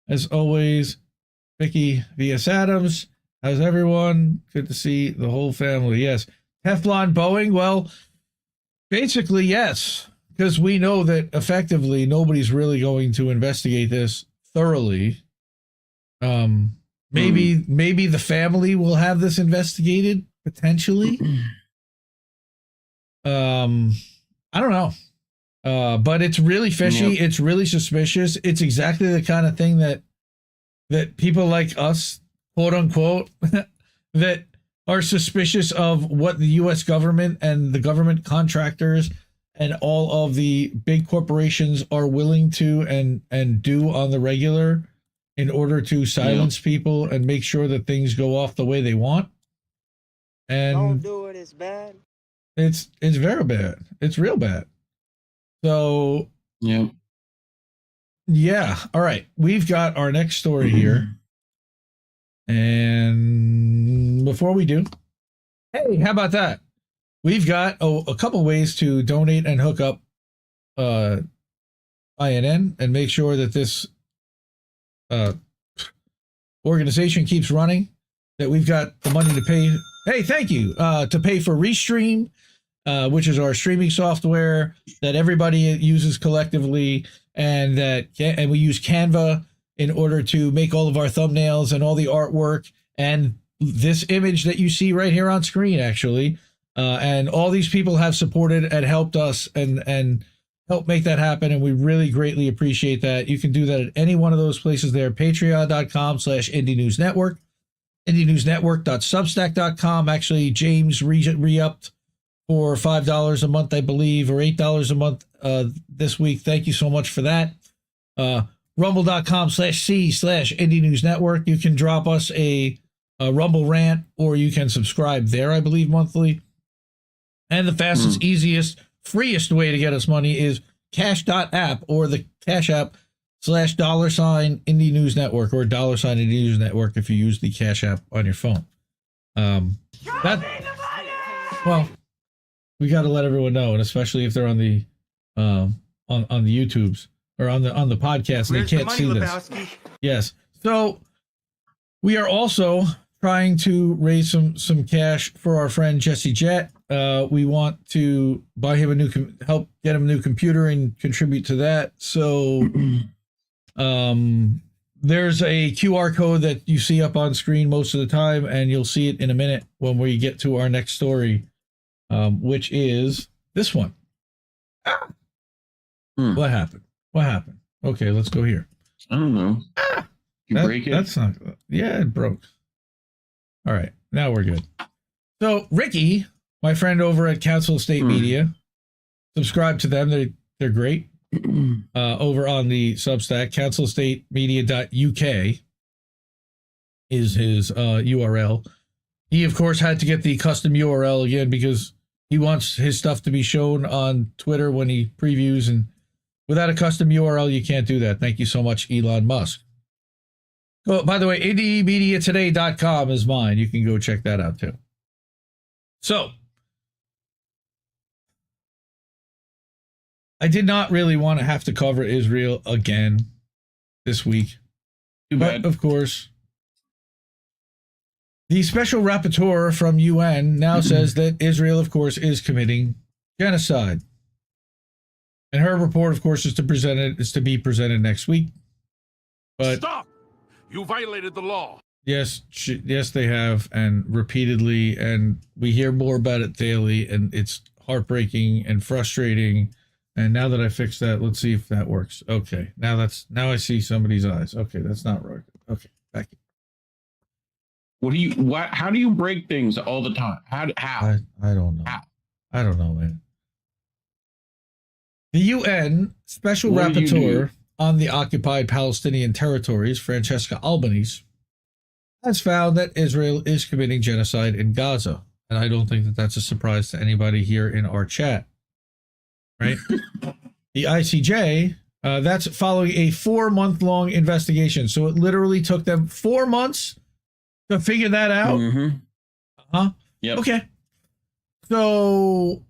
As always. Vicky V.S. Adams, how's everyone? Good to see the whole family. Yes. Teflon Boeing, well, basically, yes. Because we know that effectively nobody's really going to investigate this thoroughly. Maybe the family will have this investigated potentially. I don't know. But it's really fishy. Yep. It's really suspicious. It's exactly the kind of thing that people like us, quote unquote, that are suspicious of what the U.S. government and the government contractors and all of the big corporations are willing to and do on the regular in order to silence people and make sure that things go off the way they want. And don't do it, it's bad. It's very bad. It's real bad. So yeah. All right. We've got our next story here. And before we do, hey, how about that? We've got a couple ways to donate and hook up INN and make sure that this organization keeps running, that we've got the money to pay. Hey, thank you. To pay for Restream, which is our streaming software that everybody uses collectively, and we use Canva in order to make all of our thumbnails and all the artwork and this image that you see right here on screen, actually. And all these people have supported and helped us and helped make that happen, and we really greatly appreciate that. You can do that at any one of those places there. Patreon.com/Indie News Network, IndieNewsNetwork.substack.com. Actually, James re-upped for $5 a month, I believe, or $8 a month this week. Thank you so much for that. Rumble.com/C/Indie News Network. You can drop us a Rumble rant, or you can subscribe there, I believe, monthly. And the fastest, easiest, freest way to get us money is cash.app, or the Cash App /$Indie News Network, or $Indie News Network if you use the Cash App on your phone. Well, we got to let everyone know, and especially if they're on the on the YouTubes or on the podcast, and they can't see this. Yes. So we are also trying to raise some cash for our friend Jesse Jett. We want to buy him help get him a new computer and contribute to that. So there's a QR code that you see up on screen most of the time, and you'll see it in a minute when we get to our next story, which is this one. What happened? Okay, let's go here. I don't know. You break it? That's not. Yeah, it broke. All right, now we're good. So Ricky, my friend over at Council State Media, subscribe to them. They're great. Over on the Substack, councilstatemedia.uk is his URL. He, of course, had to get the custom URL again because he wants his stuff to be shown on Twitter when he previews, and without a custom URL, you can't do that. Thank you so much, Elon Musk. Oh, by the way, IndieMediaToday.com is mine. You can go check that out, too. So, I did not really want to have to cover Israel again this week. Too bad. But, of course, the Special Rapporteur from UN now says that Israel, of course, is committing genocide. And her report, of course, is to be presented next week. But stop! You violated the law. Yes, yes, they have, and repeatedly, and we hear more about it daily, and it's heartbreaking and frustrating. And now that I fixed that, let's see if that works. Okay, now I see somebody's eyes. Okay, that's not right. Okay, back. How do you break things all the time? How? I don't know. How? I don't know, man. The UN Special Rapporteur on the occupied Palestinian territories, Francesca Albanese, has found that Israel is committing genocide in Gaza. And I don't think that that's a surprise to anybody here in our chat. Right? The ICJ, that's following a 4-month-long investigation. So it literally took them 4 months to figure that out. Yep. Okay. So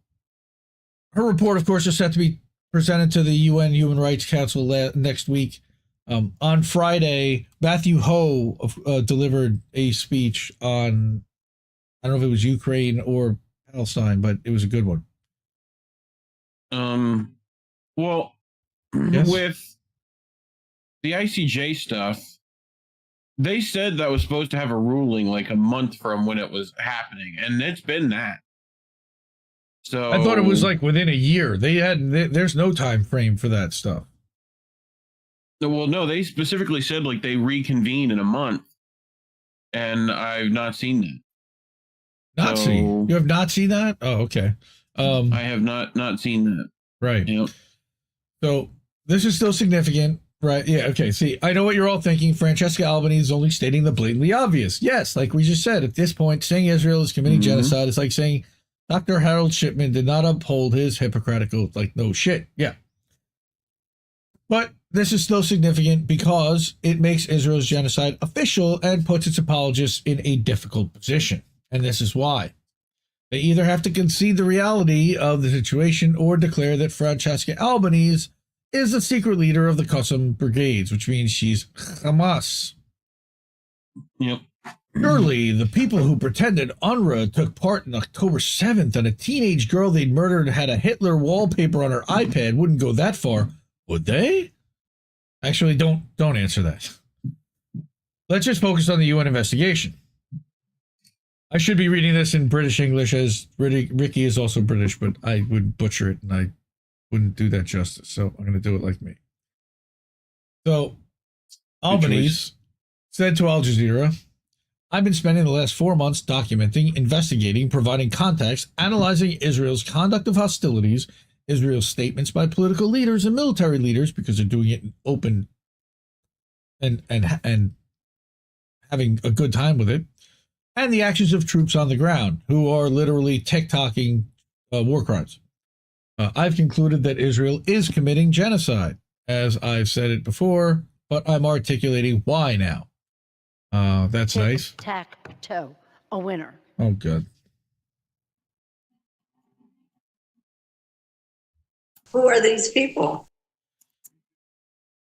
her report, of course, is set to be presented to the UN Human Rights Council next week. On Friday, Matthew Ho delivered a speech on, I don't know if it was Ukraine or Palestine, but it was a good one. Well, yes? With the ICJ stuff, they said that was supposed to have a ruling like a month from when it was happening, and it's been that. So I thought it was like within a year. There's no time frame for that stuff. Well, no, they specifically said like they reconvene in a month, and I've not seen that. You have not seen that? Oh, okay. I have not seen that. Right. Yep. So this is still significant, right? Yeah. Okay. See, I know what you're all thinking. Francesca Albanese is only stating the blatantly obvious. Yes, like we just said, at this point, saying Israel is committing genocide is like saying Dr. Harold Shipman did not uphold his Hippocratic oath. Like, no shit. Yeah. But this is still significant because it makes Israel's genocide official and puts its apologists in a difficult position. And this is why. They either have to concede the reality of the situation or declare that Francesca Albanese is the secret leader of the Qassam brigades, which means she's Hamas. Yep. Surely the people who pretended UNRWA took part in October 7th and a teenage girl they'd murdered had a Hitler wallpaper on her iPad wouldn't go that far, would they? Actually, don't answer that. Let's just focus on the UN investigation. I should be reading this in British English, as Ricky is also British, but I would butcher it and I wouldn't do that justice. So I'm going to do it like me. So Albanese said to Al Jazeera, I've been spending the last 4 months documenting, investigating, providing context, analyzing Israel's conduct of hostilities, Israel's statements by political leaders and military leaders, because they're doing it in open and having a good time with it, and the actions of troops on the ground who are literally TikToking war crimes. I've concluded that Israel is committing genocide, as I've said it before, but I'm articulating why now. That's nice. Tic-tac-toe, a winner. Oh, good. Who are these people?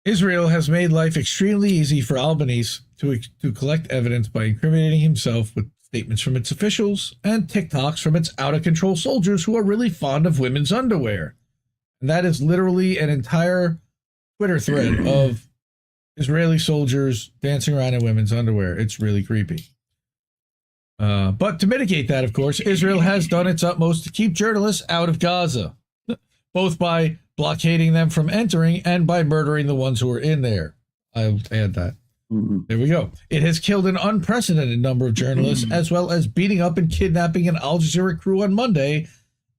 Israel has made life extremely easy for Albanese to collect evidence by incriminating himself with statements from its officials and TikToks from its out-of-control soldiers who are really fond of women's underwear. And that is literally an entire Twitter thread of Israeli soldiers dancing around in women's underwear. It's really creepy. But to mitigate that, of course, Israel has done its utmost to keep journalists out of Gaza, both by blockading them from entering and by murdering the ones who are in there. I'll add that. There we go. It has killed an unprecedented number of journalists, as well as beating up and kidnapping an Al Jazeera crew on Monday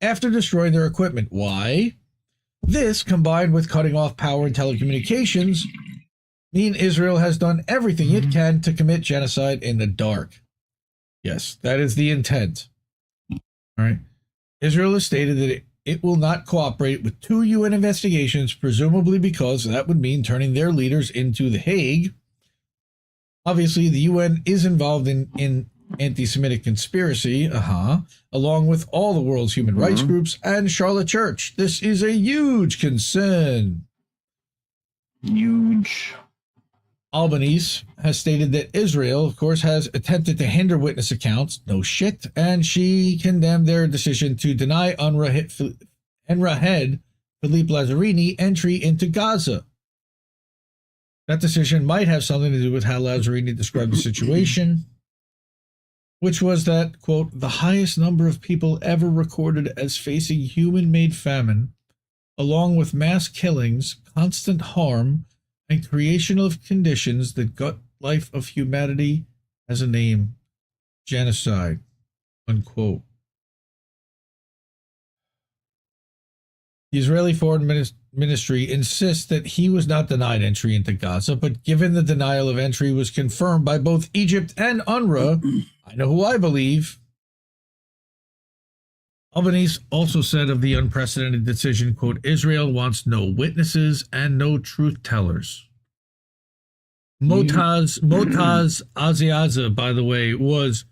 after destroying their equipment. Why? This, combined with cutting off power and telecommunications, mean Israel has done everything it can to commit genocide in the dark. Yes, that is the intent. All right. Israel has stated that it will not cooperate with 2 UN investigations, presumably because that would mean turning their leaders into The Hague. Obviously, the UN is involved in anti-Semitic conspiracy, along with all the world's human rights groups and Charlotte Church. This is a huge concern. Huge. Albanese has stated that Israel, of course, has attempted to hinder witness accounts. No shit. And she condemned their decision to deny UNRWA head Philippe Lazzarini entry into Gaza. That decision might have something to do with how Lazzarini described the situation, which was that, quote, the highest number of people ever recorded as facing human-made famine, along with mass killings, constant harm, and creation of conditions that gut life of humanity has a name, genocide, unquote. The Israeli Foreign Ministry insists that he was not denied entry into Gaza, but given the denial of entry was confirmed by both Egypt and UNRWA, I know who I believe. Albanese also said of the unprecedented decision, quote, Israel wants no witnesses and no truth tellers. Motaz Aziaza, by the way, was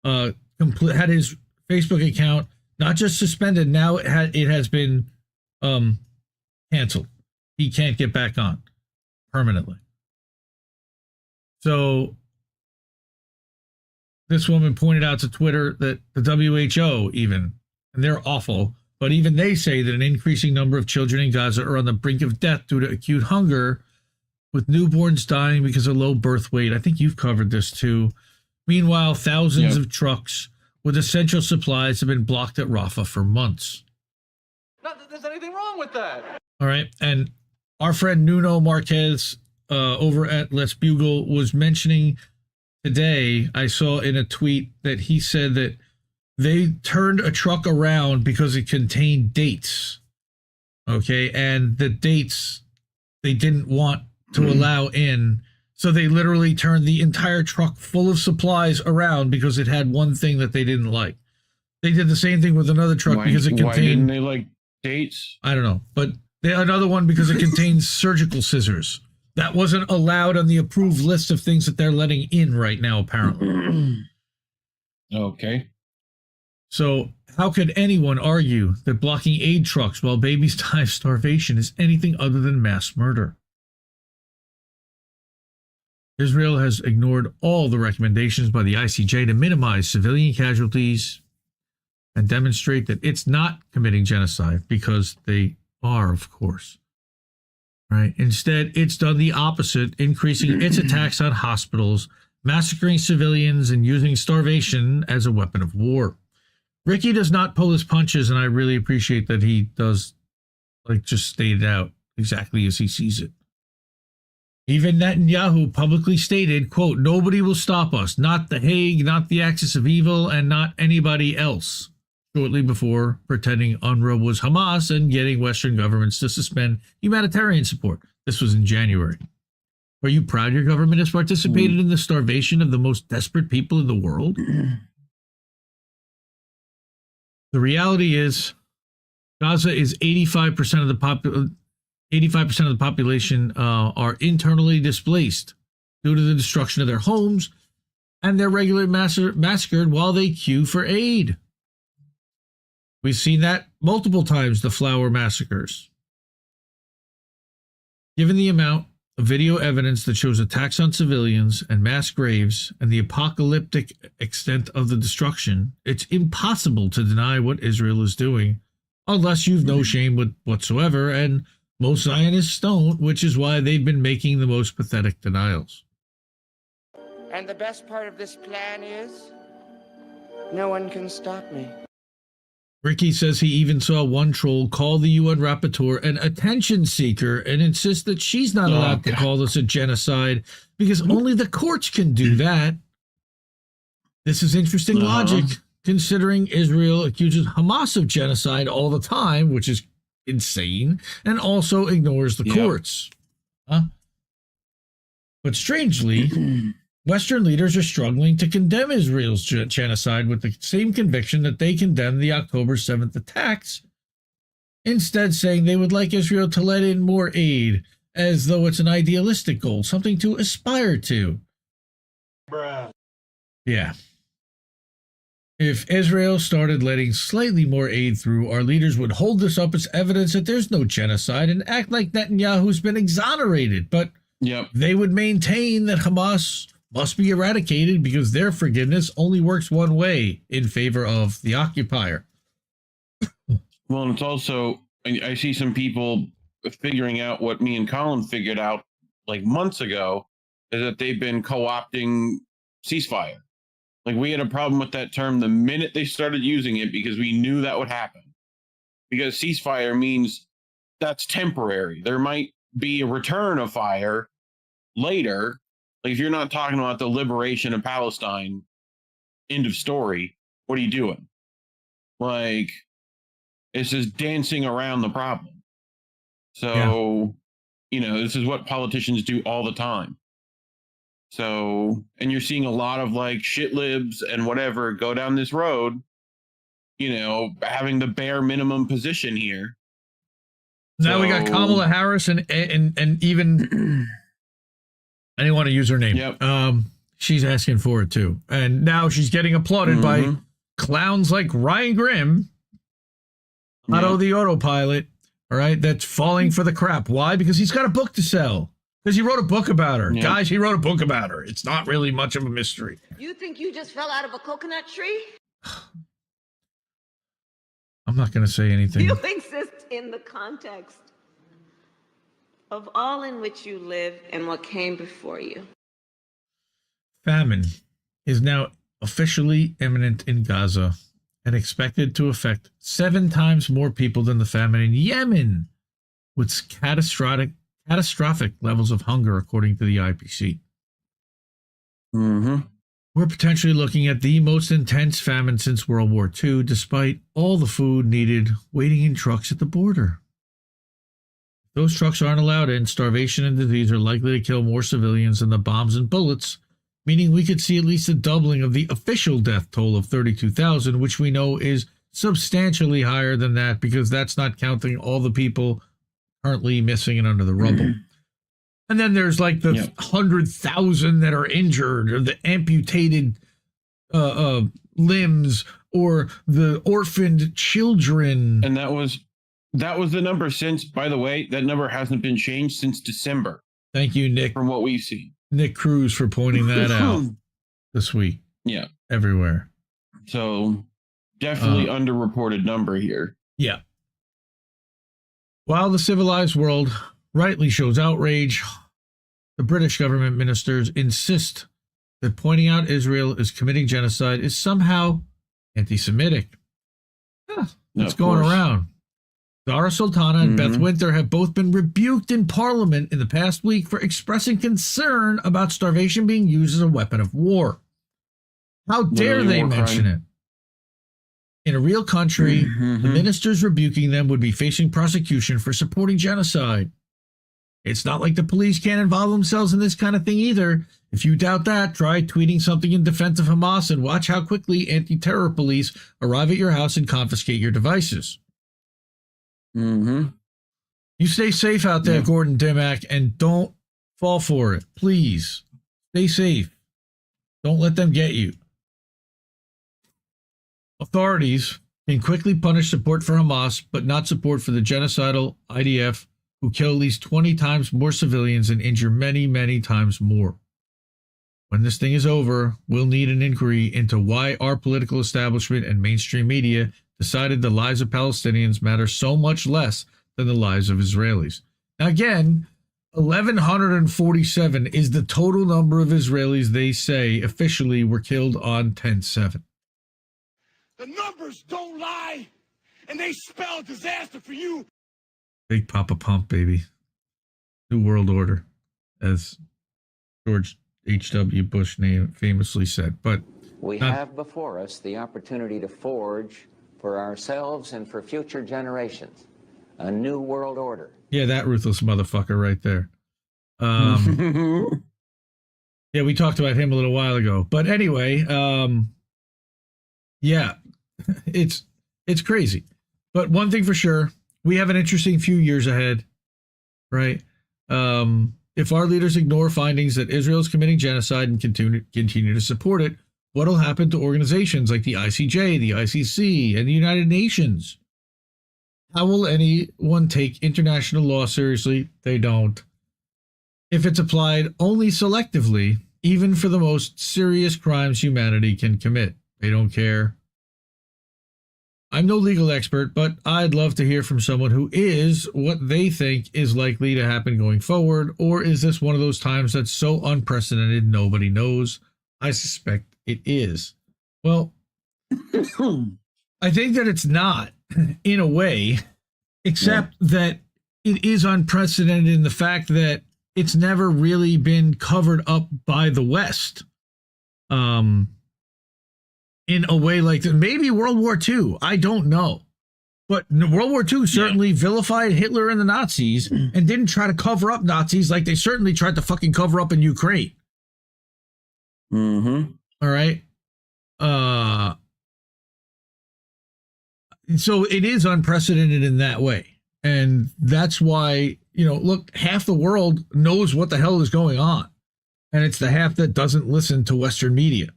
had his Facebook account Not just suspended. Now it has been canceled. He can't get back on permanently. So this woman pointed out to Twitter that the WHO even, and they're awful, but even they say that an increasing number of children in Gaza are on the brink of death due to acute hunger, with newborns dying because of low birth weight. I think you've covered this too. Meanwhile, thousands of trucks with essential supplies have been blocked at Rafah for months. Not that there's anything wrong with that. All right. And our friend Nuno Marquez over at Let's Bugle was mentioning today, I saw in a tweet that he said that they turned a truck around because it contained dates. Okay. And the dates they didn't want to allow in. So they literally turned the entire truck full of supplies around because it had one thing that they didn't like. They did the same thing with another truck because it contained... Why didn't they like dates? I don't know. But another one because it contains surgical scissors. That wasn't allowed on the approved list of things that they're letting in right now, apparently. Okay. So how could anyone argue that blocking aid trucks while babies die of starvation is anything other than mass murder? Israel has ignored all the recommendations by the ICJ to minimize civilian casualties and demonstrate that it's not committing genocide, because they are, of course. Right? Instead, it's done the opposite, increasing its attacks on hospitals, massacring civilians, and using starvation as a weapon of war. Ricky does not pull his punches, and I really appreciate that he does, just state it out exactly as he sees it. Even Netanyahu publicly stated, quote, "Nobody will stop us, not The Hague, not the axis of evil, and not anybody else," shortly before pretending UNRWA was Hamas and getting Western governments to suspend humanitarian support. This was in January. Are you proud your government has participated in the starvation of the most desperate people in the world? The reality is, Gaza is 85% of the 85% of the population are internally displaced due to the destruction of their homes, and they're regularly massacred while they queue for aid. We've seen that multiple times, the flower massacres. Given the amount of video evidence that shows attacks on civilians and mass graves and the apocalyptic extent of the destruction, it's impossible to deny what Israel is doing, unless you've no shame whatsoever, and most Zionists don't, which is why they've been making the most pathetic denials. And the best part of this plan is, no one can stop me. Ricky says he even saw one troll call the UN rapporteur an attention seeker and insist that she's not allowed to call this a genocide because only the courts can do that. This is interesting logic, considering Israel accuses Hamas of genocide all the time, which is insane, and also ignores the courts. But strangely, Western leaders are struggling to condemn Israel's genocide with the same conviction that they condemned the October 7th attacks, instead saying they would like Israel to let in more aid, as though it's an idealistic goal, something to aspire to. Bruh. Yeah. If Israel started letting slightly more aid through, our leaders would hold this up as evidence that there's no genocide and act like Netanyahu's been exonerated. But they would maintain that Hamas must be eradicated because their forgiveness only works one way, in favor of the occupier. Well, and it's also, I see some people figuring out what me and Colin figured out like months ago, is that they've been co-opting ceasefire. Like, we had a problem with that term the minute they started using it because we knew that would happen. Because ceasefire means that's temporary. There might be a return of fire later. Like, if you're not talking about the liberation of Palestine, end of story, what are you doing? Like, it's just dancing around the problem. So, this is what politicians do all the time. So, and you're seeing a lot of like shit libs and whatever go down this road, having the bare minimum position here. Now we got Kamala Harris and even I didn't want to use her name. She's asking for it too. And now she's getting applauded by clowns like Ryan Grimm Otto the autopilot, all right, that's falling for the crap. Why? Because he's got a book to sell. Because he wrote a book about her. Guys, he wrote a book about her. It's not really much of a mystery. You think you just fell out of a coconut tree? I'm not going to say anything. You exist in the context of all in which you live and what came before you. Famine is now officially imminent in Gaza and expected to affect 7 times more people than the famine in Yemen, with catastrophic levels of hunger, according to the IPC. We're potentially looking at the most intense famine since World War II, despite all the food needed waiting in trucks at the border. If those trucks aren't allowed in, starvation and disease are likely to kill more civilians than the bombs and bullets, meaning we could see at least a doubling of the official death toll of 32,000, which we know is substantially higher than that because that's not counting all the people currently missing and under the rubble. And then there's like the 100,000 that are injured, or the amputated limbs, or the orphaned children. And that was the number since, by the way, that number hasn't been changed since December. Thank you, Nick. From what we've seen. Nick Cruz for pointing that out this week. Yeah. Everywhere. So definitely underreported number here. Yeah. While the civilized world rightly shows outrage, the British government ministers insist that pointing out Israel is committing genocide is somehow anti-Semitic. That's going around. Zara Sultana and Beth Winter have both been rebuked in Parliament in the past week for expressing concern about starvation being used as a weapon of war. How dare they mention it? In a real country, the ministers rebuking them would be facing prosecution for supporting genocide. It's not like the police can't involve themselves in this kind of thing either. If you doubt that, try tweeting something in defense of Hamas and watch how quickly anti-terror police arrive at your house and confiscate your devices. You stay safe out there, Gordon Dimmack, and don't fall for it. Please, stay safe. Don't let them get you. Authorities can quickly punish support for Hamas, but not support for the genocidal IDF, who kill at least 20 times more civilians and injure many, many times more. When this thing is over, we'll need an inquiry into why our political establishment and mainstream media decided the lives of Palestinians matter so much less than the lives of Israelis. Now again, 1,147 is the total number of Israelis they say officially were killed on 10/7. The numbers don't lie, and they spell disaster for you. Big Papa Pump, baby. New World Order, as George H.W. Bush famously said. But we have before us the opportunity to forge for ourselves and for future generations a new world order. Yeah, that ruthless motherfucker right there. Yeah, we talked about him a little while ago. But anyway, yeah, it's crazy. But one thing for sure, we have an interesting few years ahead, right? If our leaders ignore findings that Israel is committing genocide and continue to support it, what'll happen to organizations like the ICJ, the ICC, and the United Nations? How will anyone take international law seriously? They don't. If it's applied only selectively, even for the most serious crimes humanity can commit, they don't care. I'm no legal expert, but I'd love to hear from someone who is what they think is likely to happen going forward, or is this one of those times that's so unprecedented nobody knows? I suspect it is. Well, I think that it's not, in a way, except that it is unprecedented in the fact that it's never really been covered up by the West. In a way like that. Maybe World War II. I don't know. But World War II certainly vilified Hitler and the Nazis and didn't try to cover up Nazis like they certainly tried to fucking cover up in Ukraine. All right. So it is unprecedented in that way. And that's why, look, half the world knows what the hell is going on. And it's the half that doesn't listen to Western media.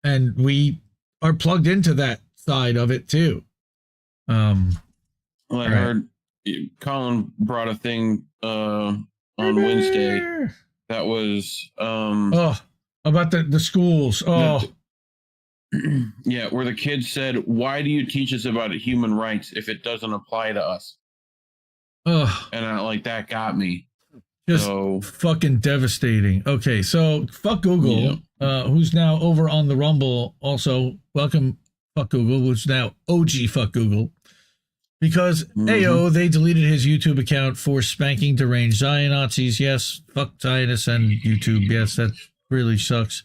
And we are plugged into that side of it too. Well, I heard Colin brought a thing on Wednesday that was about the schools. Yeah, where the kids said, "Why do you teach us about human rights if it doesn't apply to us?" And that got me. Just fucking devastating. Okay, so fuck Google, who's now over on the Rumble. Also, welcome, fuck Google, who's now OG fuck Google. Because AO, they deleted his YouTube account for spanking deranged Zion Nazis. Yes, fuck Zionists and YouTube. Yes, that really sucks.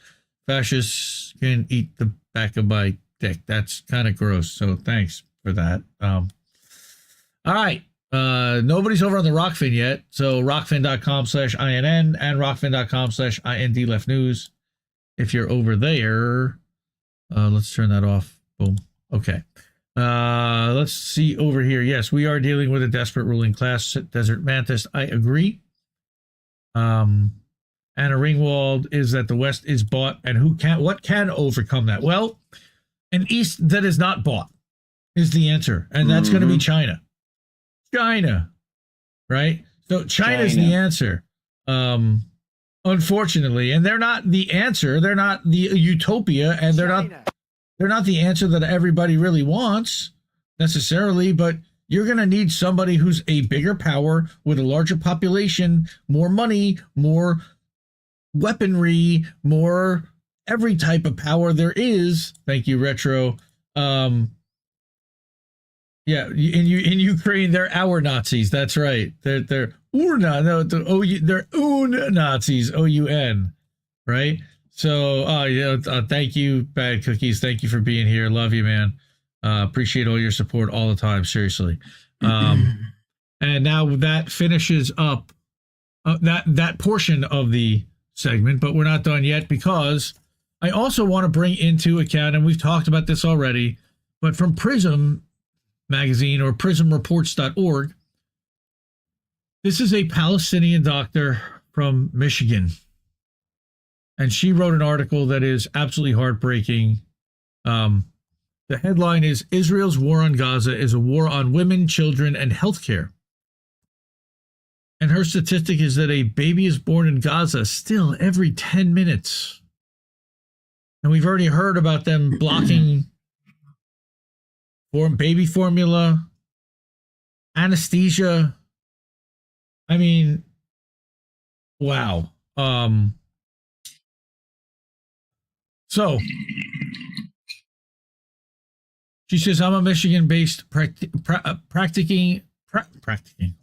Fascists can eat the back of my dick. That's kind of gross. So thanks for that. All right. Nobody's over on the Rockfin yet. So rockfin.com/INN and rockfin.com/IND left news. If you're over there, let's turn that off. Boom. Okay. Let's see over here. Yes, we are dealing with a desperate ruling class. Desert Mantis, I agree. Anna Ringwald is that the West is bought, and what can overcome that? Well, an East that is not bought is the answer, and that's going to be China. China, right? So China's the answer, unfortunately, and they're not the answer. They're not the utopia, and they're not the answer that everybody really wants necessarily. But you're going to need somebody who's a bigger power with a larger population, more money, more weaponry, more every type of power there is. Thank you, Retro. Yeah, in Ukraine, they're our Nazis. That's right. They're Urna. No, they're Un Nazis. OUN. Right. So, thank you, Bad Cookies. Thank you for being here. Love you, man. Appreciate all your support all the time. Seriously. And now that finishes up that portion of the segment, but we're not done yet because I also want to bring into account, and we've talked about this already, but from Prism magazine or prismreports.org. This is a Palestinian doctor from Michigan. And she wrote an article that is absolutely heartbreaking. The headline is Israel's war on Gaza is a war on women, children, and healthcare. And her statistic is that a baby is born in Gaza still every 10 minutes. And we've already heard about them blocking baby formula, anesthesia. I mean, wow. So she says, I'm a Michigan-based practicing.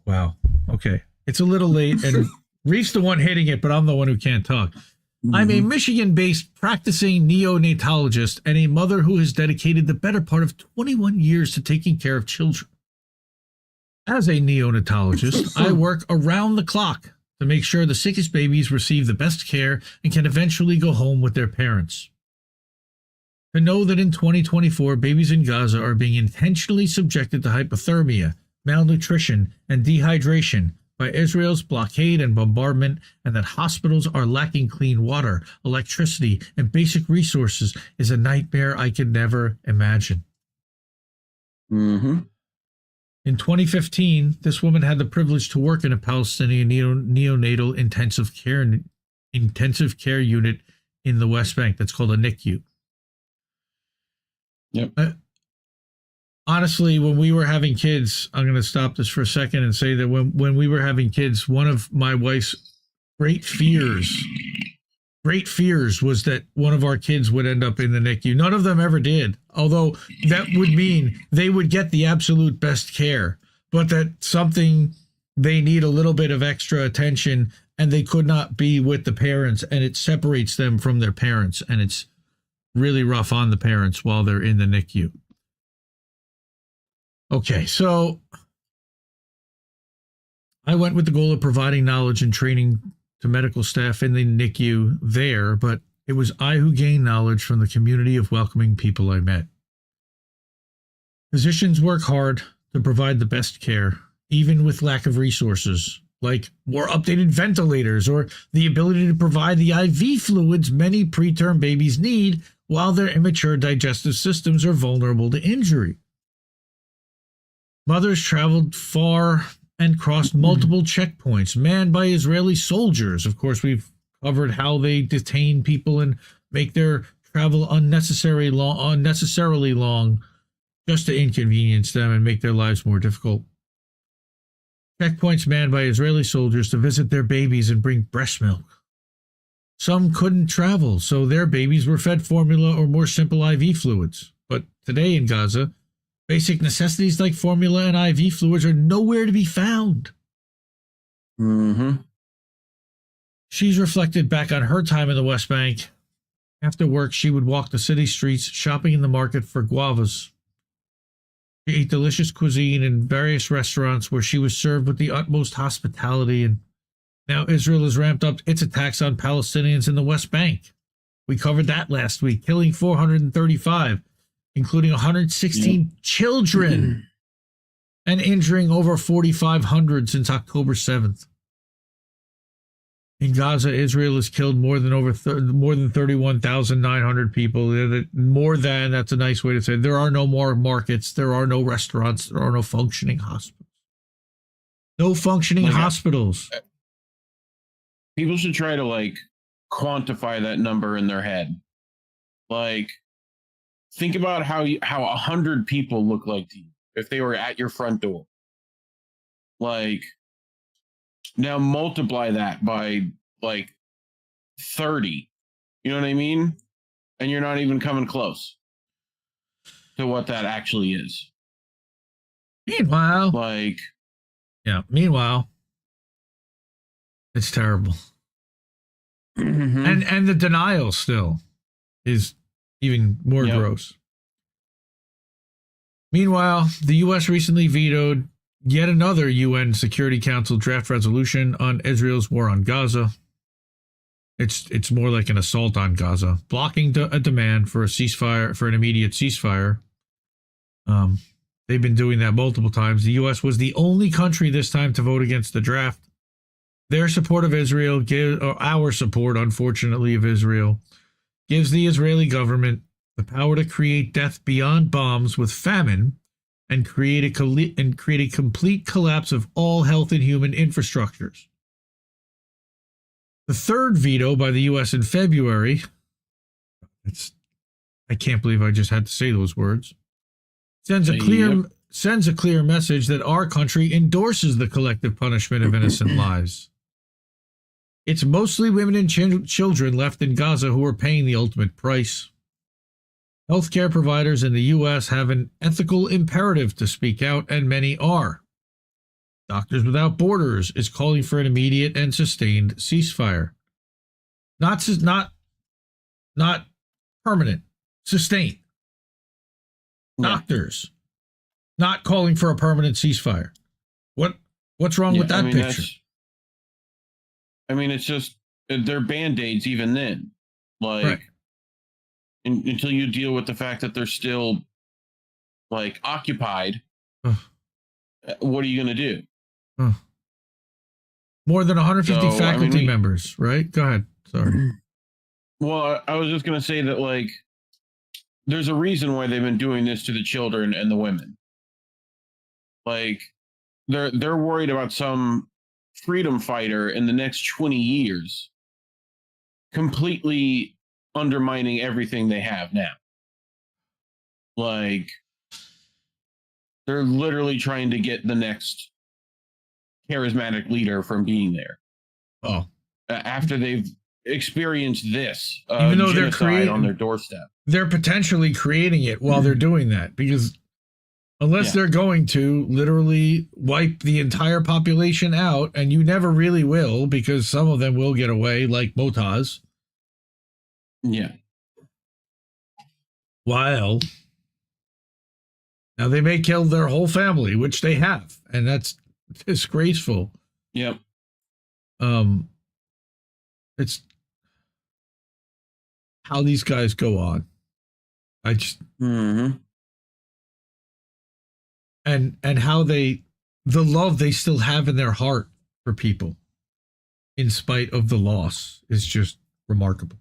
Wow. Okay. It's a little late and Reef's the one hitting it, but I'm the one who can't talk. I'm a Michigan-based practicing neonatologist and a mother who has dedicated the better part of 21 years to taking care of children. As a neonatologist, I work around the clock to make sure the sickest babies receive the best care and can eventually go home with their parents. To know that in 2024, babies in Gaza are being intentionally subjected to hypothermia, malnutrition, and dehydration by Israel's blockade and bombardment, and that hospitals are lacking clean water, electricity, and basic resources is a nightmare I could never imagine. In 2015, this woman had the privilege to work in a Palestinian neonatal intensive care unit in the West Bank that's called a NICU. Yep. Honestly, when we were having kids, I'm going to stop this for a second and say that when we were having kids, one of my wife's great fears was that one of our kids would end up in the NICU. None of them ever did, although that would mean they would get the absolute best care, but that something they need a little bit of extra attention and they could not be with the parents, and it separates them from their parents, and it's really rough on the parents while they're in the NICU. Okay, so I went with the goal of providing knowledge and training to medical staff in the NICU there, but it was I who gained knowledge from the community of welcoming people I met. Physicians work hard to provide the best care, even with lack of resources, like more updated ventilators or the ability to provide the IV fluids many preterm babies need while their immature digestive systems are vulnerable to injury. Mothers traveled far and crossed multiple checkpoints manned by Israeli soldiers. Of course, we've covered how they detain people and make their travel unnecessarily long just to inconvenience them and make their lives more difficult. Checkpoints manned by Israeli soldiers to visit their babies and bring breast milk. Some couldn't travel, so their babies were fed formula or more simple IV fluids. But today in Gaza, basic necessities like formula and IV fluids are nowhere to be found. Mm-hmm. She's reflected back on her time in the West Bank. After work, she would walk the city streets, shopping in the market for guavas. She ate delicious cuisine in various restaurants where she was served with the utmost hospitality. And now Israel has ramped up its attacks on Palestinians in the West Bank. We covered that last week, killing 435, including 116 children, and injuring over 4,500 since October 7th. In Gaza, Israel has killed more than 31,900 people. That's a nice way to say it. There are no more markets. There are no restaurants. There are no functioning hospitals. No functioning hospitals. People should try to quantify that number in their head. Think about how 100 people look like to you if they were at your front door. Now multiply that by 30. You know what I mean? And you're not even coming close to what that actually is. Meanwhile, it's terrible. Mm-hmm. And the denial still is even more gross. Meanwhile, the U.S. recently vetoed yet another UN Security Council draft resolution on Israel's war on Gaza. It's more like an assault on Gaza, blocking a demand for a ceasefire, for an immediate ceasefire. They've been doing that multiple times. The U.S. was the only country this time to vote against the draft. Their support of Israel, our support, unfortunately, of Israel, gives the Israeli government the power to create death beyond bombs with famine and create a complete collapse of all health and human infrastructures. The third veto by the U.S. in February, I can't believe I just had to say those words, sends a clear message that our country endorses the collective punishment of innocent lives. It's mostly women and children left in Gaza who are paying the ultimate price. Healthcare providers in the U.S. have an ethical imperative to speak out, and many are. Doctors Without Borders is calling for an immediate and sustained ceasefire. Not permanent, sustained. Doctors not calling for a permanent ceasefire. What's wrong with that picture? It's just they're band-aids even then. Right. Until you deal with the fact that they're still occupied, what are you going to do? More than 150 faculty members, right? Go ahead. Sorry. Well, I was just going to say that there's a reason why they've been doing this to the children and the women. They're worried about some freedom fighter in the next 20 years completely undermining everything they have now. They're literally trying to get the next charismatic leader from being there. After they've experienced this, even though they're creating on their doorstep, they're potentially creating it while they're doing that, because unless they're going to literally wipe the entire population out, and you never really will, because some of them will get away, like Motaz. Yeah. While now they may kill their whole family, which they have, and that's disgraceful. Yep. It's how these guys go on. I just and how the love they still have in their heart for people in spite of the loss is just remarkable.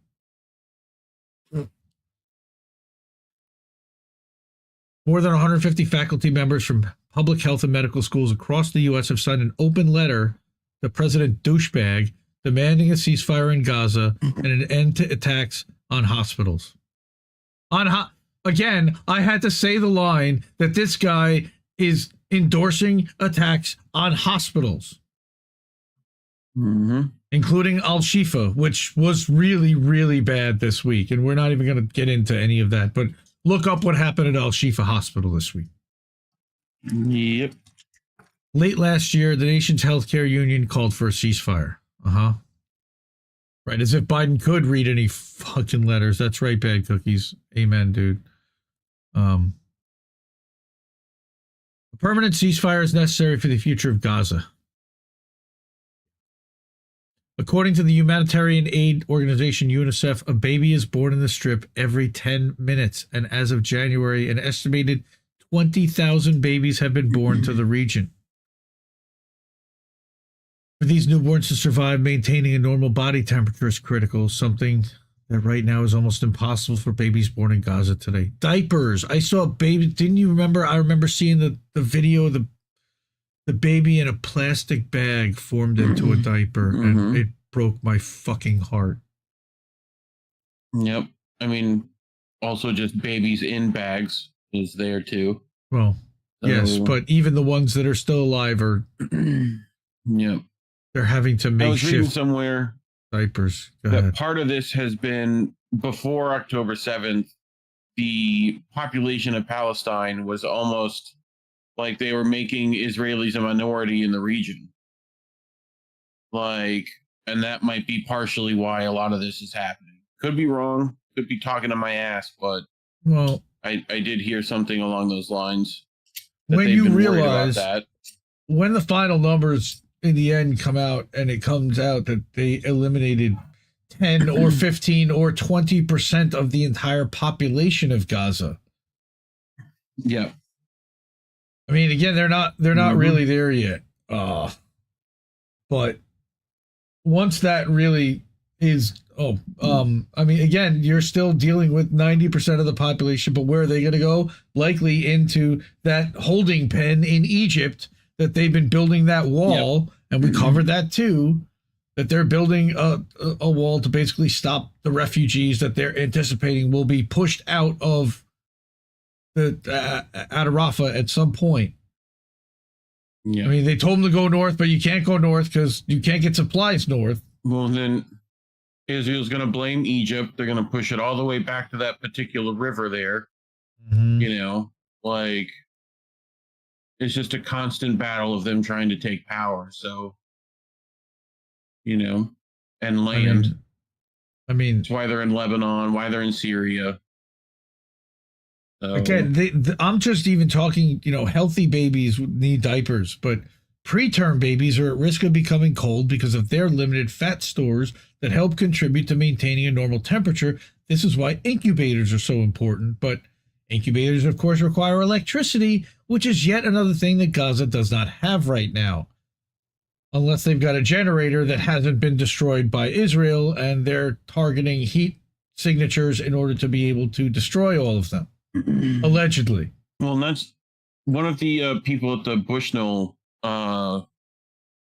More than 150 faculty members from public health and medical schools across the U.S. have signed an open letter to President Douchebag demanding a ceasefire in Gaza and an end to attacks on hospitals. Again, I had to say the line that this guy is endorsing attacks on hospitals, including Al-Shifa, which was really, really bad this week. And we're not even going to get into any of that, but look up what happened at Al-Shifa Hospital this week. Yep. Late last year, the nation's healthcare union called for a ceasefire. Right, as if Biden could read any fucking letters. That's right, bad cookies. Amen, dude. A permanent ceasefire is necessary for the future of Gaza. According to the humanitarian aid organization UNICEF, a baby is born in the Strip every 10 minutes, and as of January, an estimated 20,000 babies have been born to the region. For these newborns to survive, maintaining a normal body temperature is critical, something that right now is almost impossible for babies born in Gaza today. Diapers. I saw a baby. Didn't you remember? I remember seeing the video of the baby in a plastic bag formed into a diaper, and it broke my fucking heart. Yep. I mean, also just babies in bags is there too. Well, yes, but even the ones that are still alive are... Yep. They're having to make I was reading shift somewhere diapers. That part of this has been before October 7th, the population of Palestine was almost like they were making Israelis a minority in the region. Like, and that might be partially why a lot of this is happening. Could be wrong, could be talking to my ass, but well, I did hear something along those lines. When you realize that when the final numbers in the end come out and it comes out that they eliminated 10 or 15 or 20% of the entire population of Gaza. Yeah. I mean, again, they're not really there yet. But once that really is, I mean, again, you're still dealing with 90% of the population, but where are they going to go? Likely into that holding pen in Egypt that they've been building that wall, and we covered that too, that they're building a wall to basically stop the refugees that they're anticipating will be pushed out of Rafah at some point. Yeah. I mean, they told them to go north, but you can't go north because you can't get supplies north. Well, then Israel's going to blame Egypt. They're going to push it all the way back to that particular river there. You know, like, it's just a constant battle of them trying to take power. So, you know, and land. I mean, that's why they're in Lebanon, why they're in Syria. So, again, I'm just even talking, you know, healthy babies need diapers, but preterm babies are at risk of becoming cold because of their limited fat stores that help contribute to maintaining a normal temperature. This is why incubators are so important, but incubators, of course, require electricity, which is yet another thing that Gaza does not have right now. Unless they've got a generator that hasn't been destroyed by Israel, and they're targeting heat signatures in order to be able to destroy all of them, allegedly. Well, and that's one of the people at the Bushnell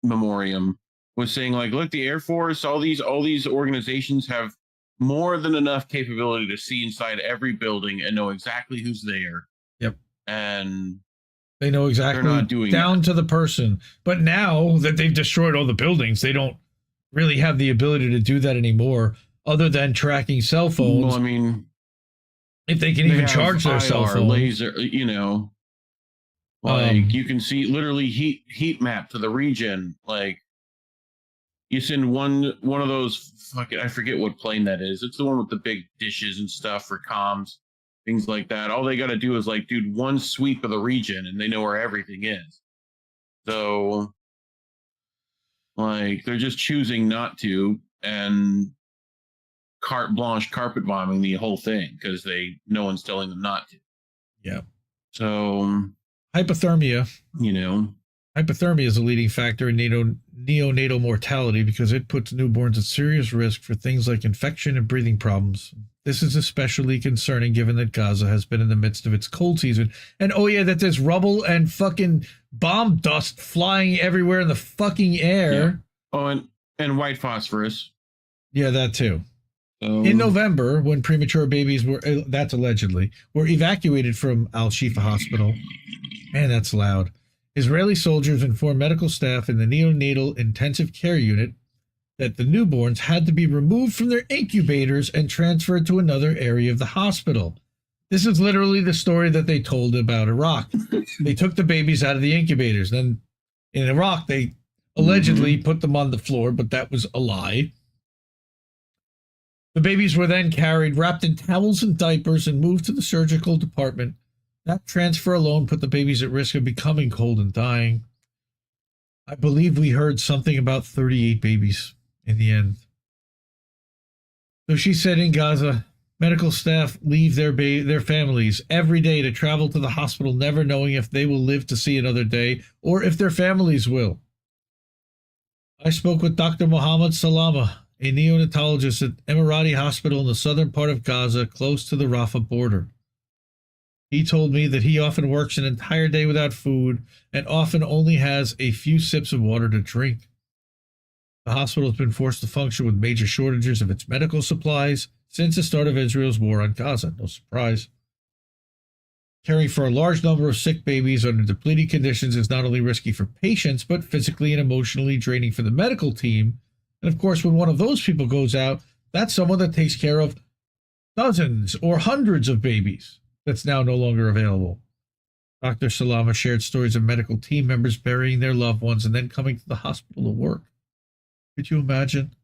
Memoriam was saying, like, look, the Air Force, all these organizations have more than enough capability to see inside every building and know exactly who's there. Yep. And they know exactly, they're not doing down that. to the person. But now that they've destroyed all the buildings, they don't really have the ability to do that anymore, other than tracking cell phones. Well, I mean, if they can even charge their cell phone, laser, you know, like you can see literally heat map to the region. Like, you send one of those fucking, I forget what plane that is. It's the one with the big dishes and stuff for comms, things like that. All they got to do is, like, dude, one sweep of the region and they know where everything is. So, like, they're just choosing not to, and carte blanche carpet bombing the whole thing because no one's telling them not to. Yeah. So hypothermia, you know, hypothermia is a leading factor in neonatal mortality because it puts newborns at serious risk for things like infection and breathing problems. This is especially concerning given that Gaza has been in the midst of its cold season. And oh yeah, that there's rubble and fucking bomb dust flying everywhere in the fucking air. Yeah. Oh, and white phosphorus. Yeah, that too. In November, when premature babies were, that's allegedly, were evacuated from Al-Shifa Hospital. Man, that's loud. Israeli soldiers informed medical staff in the neonatal intensive care unit that the newborns had to be removed from their incubators and transferred to another area of the hospital. This is literally the story that they told about Iraq. They took the babies out of the incubators. Then in Iraq, they allegedly put them on the floor, but that was a lie. The babies were then carried, wrapped in towels and diapers, and moved to the surgical department. That transfer alone put the babies at risk of becoming cold and dying. I believe we heard something about 38 babies in the end. So she said in Gaza, medical staff leave their families every day to travel to the hospital, never knowing if they will live to see another day or if their families will. I spoke with Dr. Mohammed Salama, a neonatologist at Emirati Hospital in the southern part of Gaza, close to the Rafah border. He told me that he often works an entire day without food and often only has a few sips of water to drink. The hospital has been forced to function with major shortages of its medical supplies since the start of Israel's war on Gaza. No surprise. Caring for a large number of sick babies under depleted conditions is not only risky for patients, but physically and emotionally draining for the medical team. And of course, when one of those people goes out, that's someone that takes care of dozens or hundreds of babies that's now no longer available. Dr. Salama shared stories of medical team members burying their loved ones and then coming to the hospital to work. Could you imagine?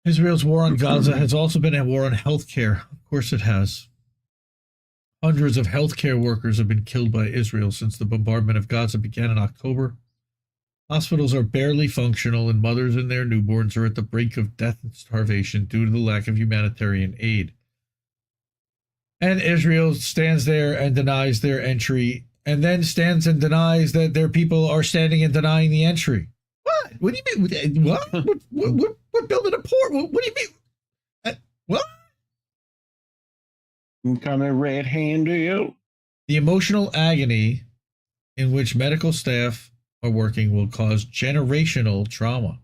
Israel's war on Gaza has also been a war on healthcare. Of course it has. Hundreds of healthcare workers have been killed by Israel since the bombardment of Gaza began in October. Hospitals are barely functional, and mothers and their newborns are at the brink of death and starvation due to the lack of humanitarian aid. And Israel stands there and denies their entry, and then stands and denies that their people are standing and denying the entry. What? What do you mean? What? We're building a port. What do you mean? What? I'm coming red-handed. The emotional agony in which medical staff are working will cause generational trauma.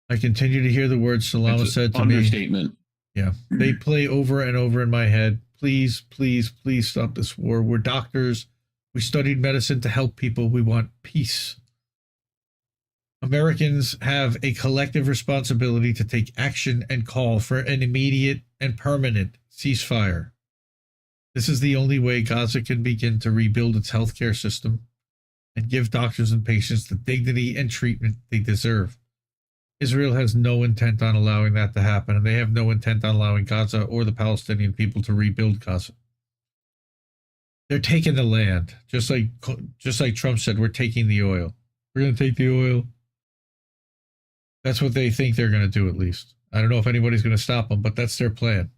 I continue to hear the words Salama said to me. Understatement. Yeah, they play over and over in my head. Please, please, please stop this war. We're doctors. We studied medicine to help people. We want peace. Americans have a collective responsibility to take action and call for an immediate and permanent ceasefire. This is the only way Gaza can begin to rebuild its healthcare system and give doctors and patients the dignity and treatment they deserve. Israel has no intent on allowing that to happen, and they have no intent on allowing Gaza or the Palestinian people to rebuild Gaza. They're taking the land, just like Trump said, we're taking the oil. We're going to take the oil. That's what they think they're going to do, at least. I don't know if anybody's going to stop them, but that's their plan.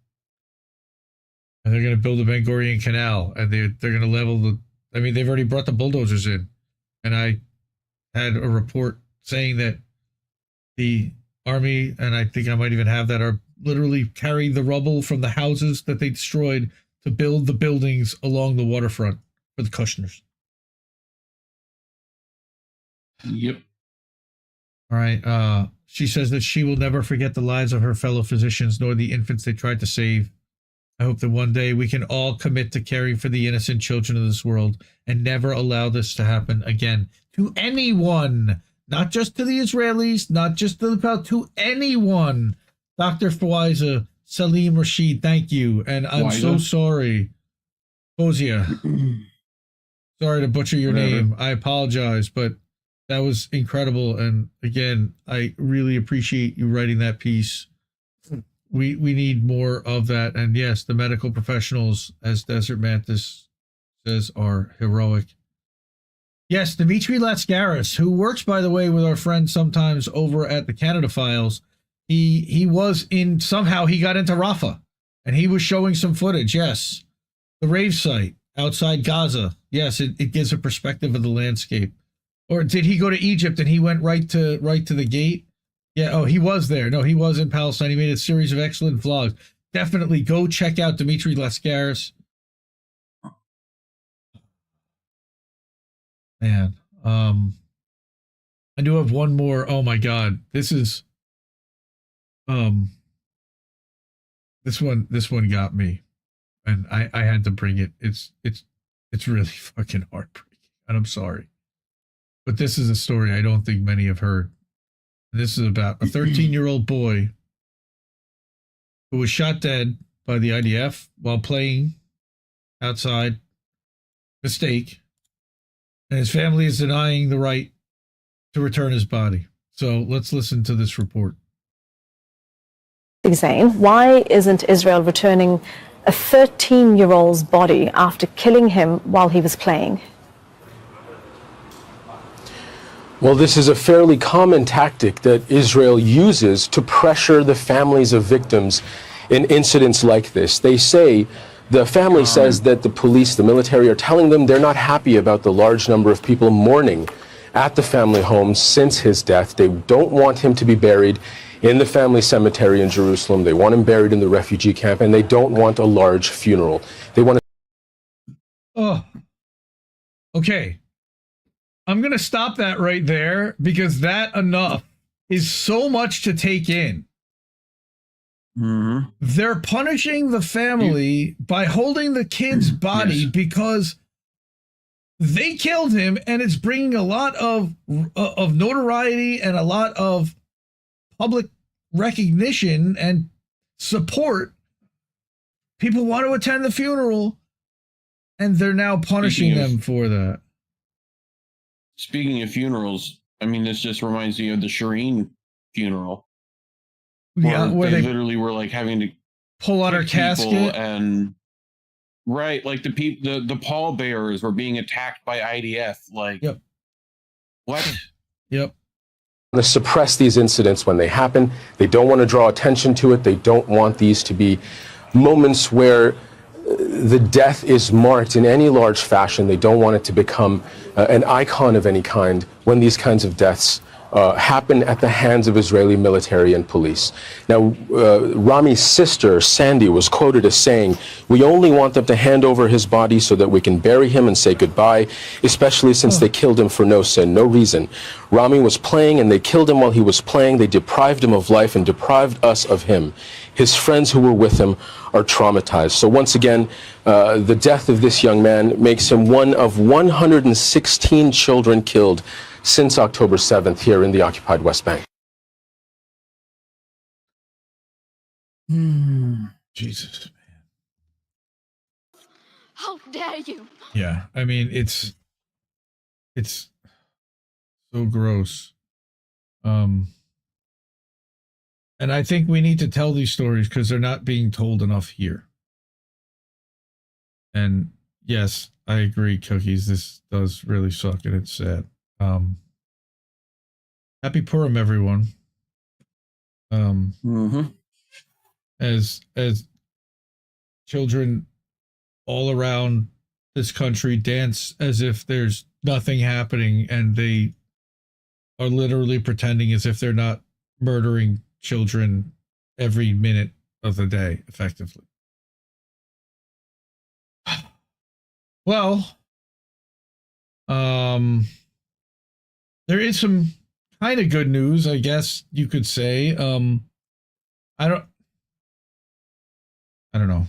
And they're going to build a Ben Gurion Canal, and they're going to level the... I mean, they've already brought the bulldozers in. And I had a report saying that the army, and I think I might even have that, are literally carrying the rubble from the houses that they destroyed to build the buildings along the waterfront for the Kushners. Yep. All right. She says that she will never forget the lives of her fellow physicians, nor the infants they tried to save. I hope that one day we can all commit to caring for the innocent children of this world and never allow this to happen again to anyone, not just to the Israelis, not just to anyone. Dr. Fozia Saleem-Rasheed, thank you. And I'm so sorry. Fozia. Sorry to butcher your name. I apologize, but that was incredible. And again, I really appreciate you writing that piece. We need more of that. And yes, the medical professionals, as Desert Mantis says, are heroic. Yes, Dimitri Latskaris, who works, by the way, with our friends sometimes over at the Canada Files, he was in, somehow he got into Rafah, and he was showing some footage, yes. The rave site outside Gaza, yes, it gives a perspective of the landscape. Or did he go to Egypt and he went right to the gate? Yeah, oh, he was there. No, he was in Palestine. He made a series of excellent vlogs. Definitely go check out Dimitri Lascaris. Man, I do have one more. Oh my God, this is, this one got me, and I had to bring it. It's really fucking heartbreaking, and I'm sorry, but this is a story I don't think many have heard. This is about a 13-year-old boy who was shot dead by the IDF while playing outside. Mistake. And his family is denying the right to return his body. So let's listen to this report. Saying, why isn't Israel returning a 13-year-old's body after killing him while he was playing? Well, this is a fairly common tactic that Israel uses to pressure the families of victims in incidents like this. They say, the family says that the police, the military are telling them they're not happy about the large number of people mourning at the family home since his death. They don't want him to be buried in the family cemetery in Jerusalem. They want him buried in the refugee camp, and they don't want a large funeral. They want to... Oh, okay. I'm going to stop that right there because that enough is so much to take in. Mm-hmm. They're punishing the family by holding the kid's body because they killed him, and it's bringing a lot of notoriety and a lot of public recognition and support. People want to attend the funeral, and they're now punishing them for that. Speaking of funerals, I mean, this just reminds me of the Shireen funeral. Yeah, where they literally were like having to pull out her casket, and right, like the pallbearers were being attacked by IDF. Like, yep. What? Yep. To suppress these incidents when they happen. They don't want to draw attention to it. They don't want these to be moments where the death is marked in any large fashion. They don't want it to become an icon of any kind when these kinds of deaths happen at the hands of Israeli military and police. Now, Rami's sister, Sandy, was quoted as saying, "We only want them to hand over his body so that we can bury him and say goodbye, especially since they killed him for no sin, no reason. Rami was playing and they killed him while he was playing. They deprived him of life and deprived us of him. His friends who were with him are traumatized." So once again, the death of this young man makes him one of 116 children killed since October 7th here in the occupied West Bank. Jesus, man. How dare you? Yeah, I mean, it's so gross. And I think we need to tell these stories because they're not being told enough here. And yes, I agree, Cookies. This does really suck and it's sad. Happy Purim, everyone. As children all around this country dance as if there's nothing happening, and they are literally pretending as if they're not murdering children every minute of the day, effectively. Well, there is some kind of good news, I guess you could say. I don't know.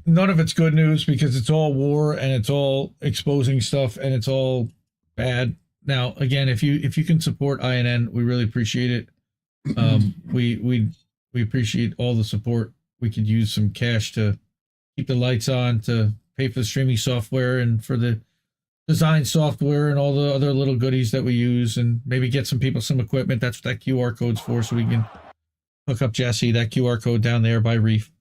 None of it's good news because it's all war and it's all exposing stuff and it's all bad. Now, again, if you can support INN, we really appreciate it. We appreciate all the support. We could use some cash to keep the lights on, to pay for the streaming software and for the design software and all the other little goodies that we use, and maybe get some people some equipment. That's what that QR code's for, so we can hook up Jesse, that QR code down there by Reef.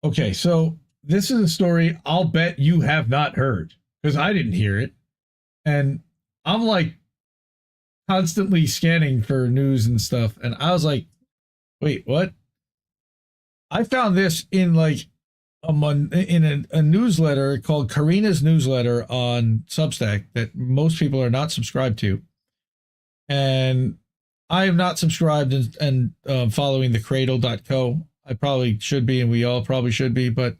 Okay, so this is a story I'll bet you have not heard because I didn't hear it. And I'm like constantly scanning for news and stuff. And I was like, wait, what? I found this in like a newsletter called Karina's Newsletter on Substack that most people are not subscribed to. And I am not subscribed and following the Cradle.co. I probably should be, and we all probably should be, but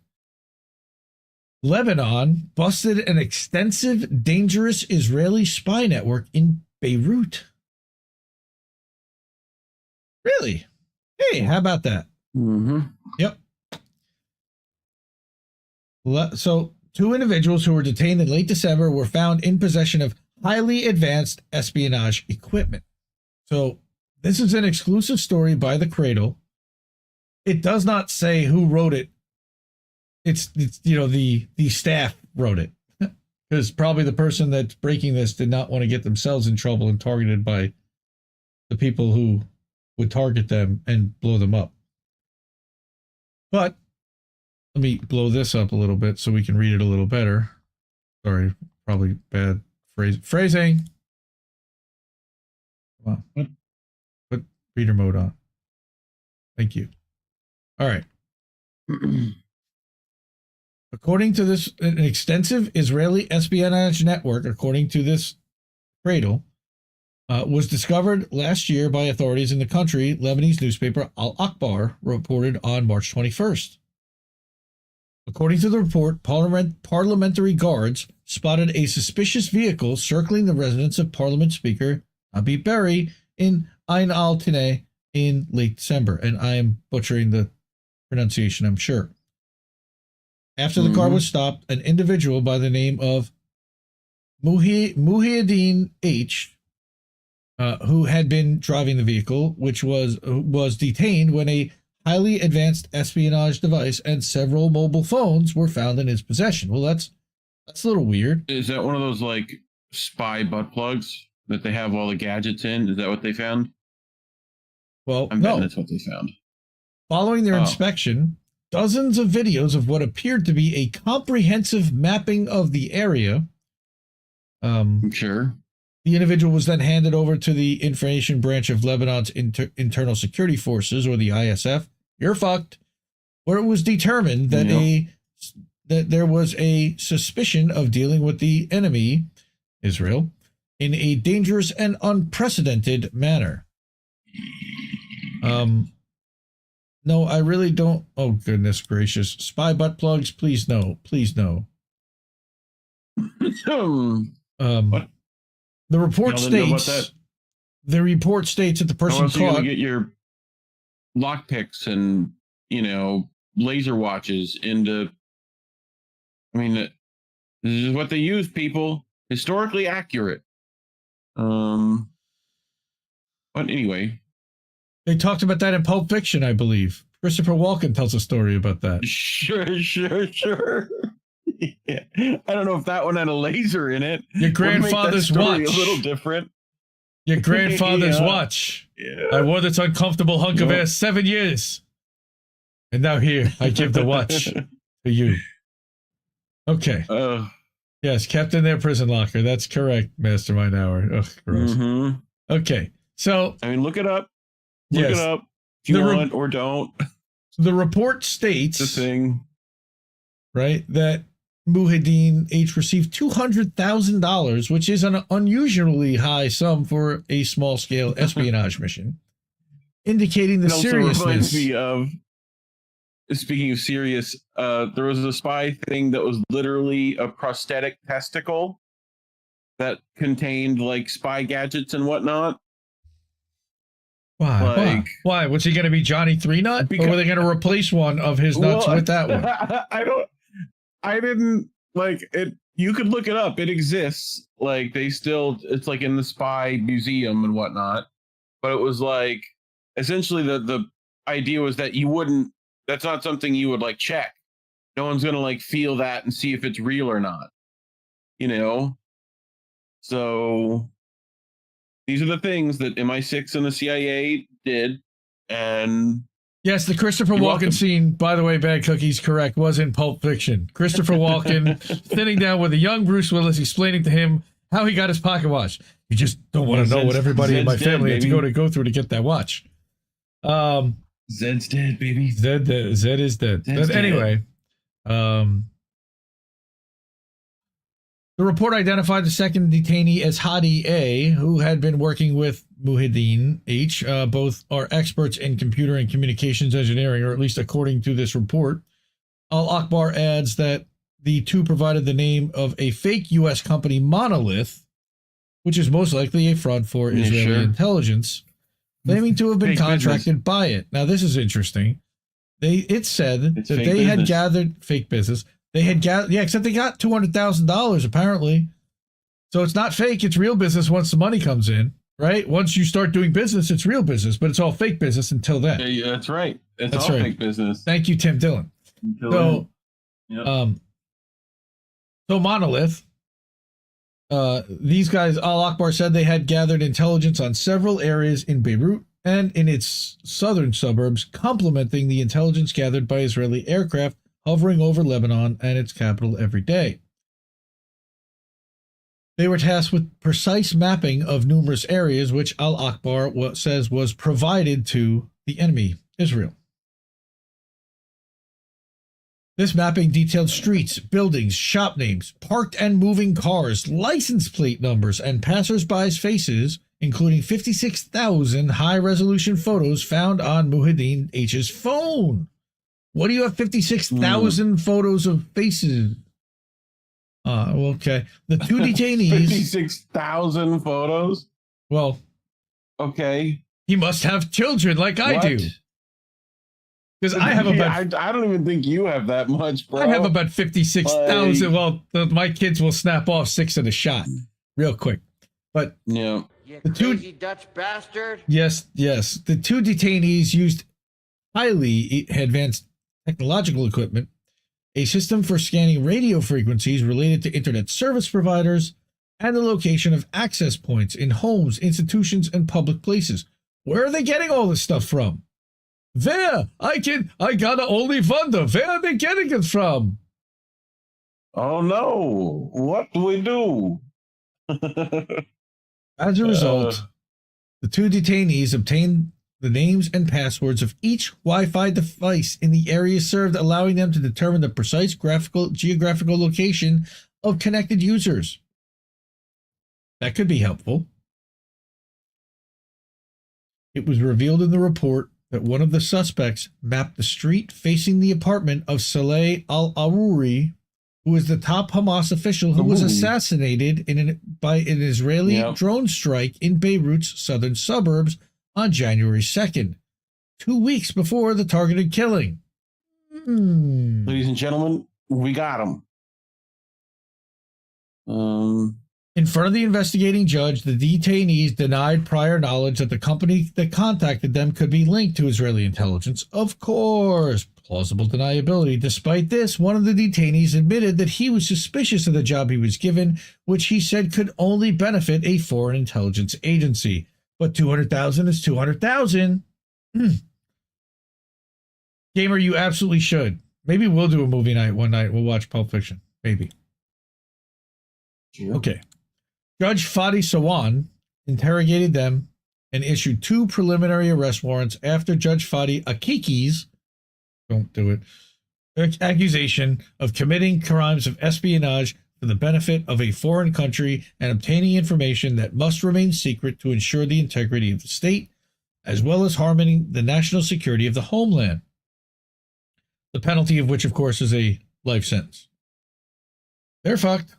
Lebanon busted an extensive, dangerous Israeli spy network in Beirut. Really? Hey, how about that? Mm-hmm. Yep. So, 2 individuals who were detained in late December were found in possession of highly advanced espionage equipment. So, this is an exclusive story by the Cradle. It does not say who wrote it. It's the staff wrote it, because probably the person that's breaking this did not want to get themselves in trouble and targeted by the people who would target them and blow them up. But let me blow this up a little bit so we can read it a little better. Sorry, probably bad phrasing. Come on, put reader mode on. Thank you. All right. According to this, an extensive Israeli espionage network, according to this Cradle, was discovered last year by authorities in the country. Lebanese newspaper Al Akhbar reported on March 21st. According to the report, parliamentary guards spotted a suspicious vehicle circling the residence of Parliament Speaker Habib Berri in Ain al-Tineh in late December. And I am butchering the pronunciation, I'm sure. After the car was stopped, an individual by the name of Muhyiddin H., who had been driving the vehicle, which was detained when a highly advanced espionage device and several mobile phones were found in his possession. Well, that's a little weird. Is that one of those like spy butt plugs that they have all the gadgets in? Is that what they found? Well, I'm betting that's what they found. Following their inspection, dozens of videos of what appeared to be a comprehensive mapping of the area. Sure. The individual was then handed over to the information branch of Lebanon's internal security forces, or the ISF. You're fucked. Where it was determined that that there was a suspicion of dealing with the enemy, Israel, in a dangerous and unprecedented manner. No, I really don't. Oh, goodness gracious. Spy butt plugs, please no. Please no. The report states that the person caught. You're gonna get your lockpicks and laser watches into. I mean, this is what they use, people. Historically accurate. But anyway, they talked about that in Pulp Fiction, I believe. Christopher Walken tells a story about that. Sure. Yeah. I don't know if that one had a laser in it. Your grandfather's watch. A little different. Your grandfather's watch. Yeah. I wore this uncomfortable hunk of air 7 years. And now here, I give the watch to you. Okay. Yes, kept in their prison locker. That's correct, Mastermind Hour. Ugh, gross. Okay. So, I mean, look it up. Look it up if you want or don't. The report states the thing, right, that Muhyiddin H. received $200,000, which is an unusually high sum for a small-scale espionage mission, indicating the seriousness. Reminds me of, speaking of serious, there was a spy thing that was literally a prosthetic testicle that contained like spy gadgets and whatnot. Why? Why? Was he going to be Johnny Three Nut? Or were they going to replace one of his nuts with that one? I didn't like it. You could look it up. It exists. Like it's like in the spy museum and whatnot. But it was like, essentially the idea was that that's not something you would like check. No one's going to like feel that and see if it's real or not. So these are the things that MI6 and the CIA did. And yes, the Christopher Walken scene, by the way, Bad Cookie's correct, was in Pulp Fiction. Christopher Walken sitting down with a young Bruce Willis explaining to him how he got his pocket watch. You just don't want to know what everybody in my family had to go through to get that watch. Zed's dead, baby. Zed is dead. But anyway, The report identified the second detainee as Hadi A, who had been working with Muhyiddin H. Both are experts in computer and communications engineering, or at least according to this report. Al-Akbar adds that the two provided the name of a fake U.S. company, Monolith, which is most likely a fraud for Israeli intelligence, claiming to have been contracted by it. Now, this is interesting. It said that they had gathered fake business. They had gathered, except they got $200,000 apparently. So it's not fake; it's real business once the money comes in, right? Once you start doing business, it's real business, but it's all fake business until then. Yeah, that's right. That's all fake business. Thank you, Tim Dillon. So Monolith. These guys, Al-Akbar said they had gathered intelligence on several areas in Beirut and in its southern suburbs, complementing the intelligence gathered by Israeli aircraft hovering over Lebanon and its capital every day. They were tasked with precise mapping of numerous areas, which Al-Akbar says was provided to the enemy, Israel. This mapping detailed streets, buildings, shop names, parked and moving cars, license plate numbers, and passers-by's faces, including 56,000 high-resolution photos found on Muhyiddin H's phone. What do you have 56,000 photos of faces? Okay. The two detainees... 56,000 photos? Well... Okay. He must have children like I do. Because I have about... I don't even think you have that much, bro. I have about 56,000. Well, my kids will snap off 6 at a shot real quick. But... Yeah. You crazy Dutch bastard. Yes. The two detainees used highly advanced technological equipment, a system for scanning radio frequencies related to internet service providers, and the location of access points in homes, institutions, and public places. Where are they getting all this stuff from? Where? I gotta only wonder, where are they getting it from? Oh no, what do we do? As a result, the two detainees obtained the names and passwords of each Wi-Fi device in the area served, allowing them to determine the precise geographical location of connected users. That could be helpful. It was revealed in the report that one of the suspects mapped the street facing the apartment of Saleh al-Arouri, who is the top Hamas official who was assassinated by an Israeli drone strike in Beirut's southern suburbs on January 2nd, 2 weeks before the targeted killing. Ladies and gentlemen, we got him. In front of the investigating judge, the detainees denied prior knowledge that the company that contacted them could be linked to Israeli intelligence. Of course, plausible deniability. Despite this, one of the detainees admitted that he was suspicious of the job he was given, which he said could only benefit a foreign intelligence agency. But 200,000 is 200,000. Gamer, you absolutely should. Maybe we'll do a movie night one night. We'll watch Pulp Fiction. Maybe. Sure. Okay. Judge Fadi Sawan interrogated them and issued 2 preliminary arrest warrants after Judge Fadi Akiki's accusation of committing crimes of espionage for the benefit of a foreign country and obtaining information that must remain secret to ensure the integrity of the state, as well as harming the national security of the homeland. The penalty of which, of course, is a life sentence. They're fucked.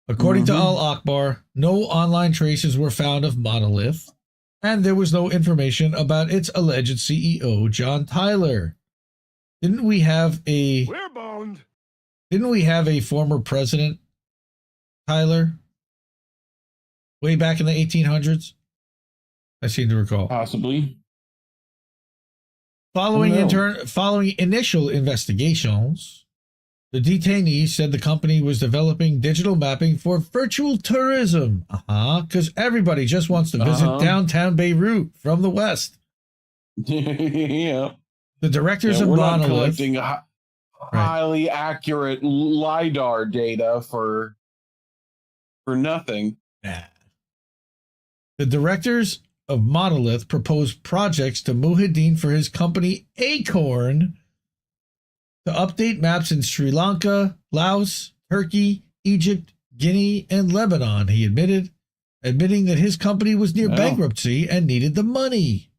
According to Al-Akbar, no online traces were found of Monolith, and there was no information about its alleged CEO, John Tyler. Didn't we have a former president, Tyler, way back in the 1800s? I seem to recall. Possibly. Following initial investigations, the detainees said the company was developing digital mapping for virtual tourism. Because everybody just wants to visit downtown Beirut from the west. Yeah. The directors of we're Monolith... not collecting highly accurate LiDAR data for nothing. Nah. The directors of Monolith proposed projects to Muhyiddin for his company Acorn to update maps in Sri Lanka, Laos, Turkey, Egypt, Guinea, and Lebanon, he admitting that his company was near bankruptcy and needed the money.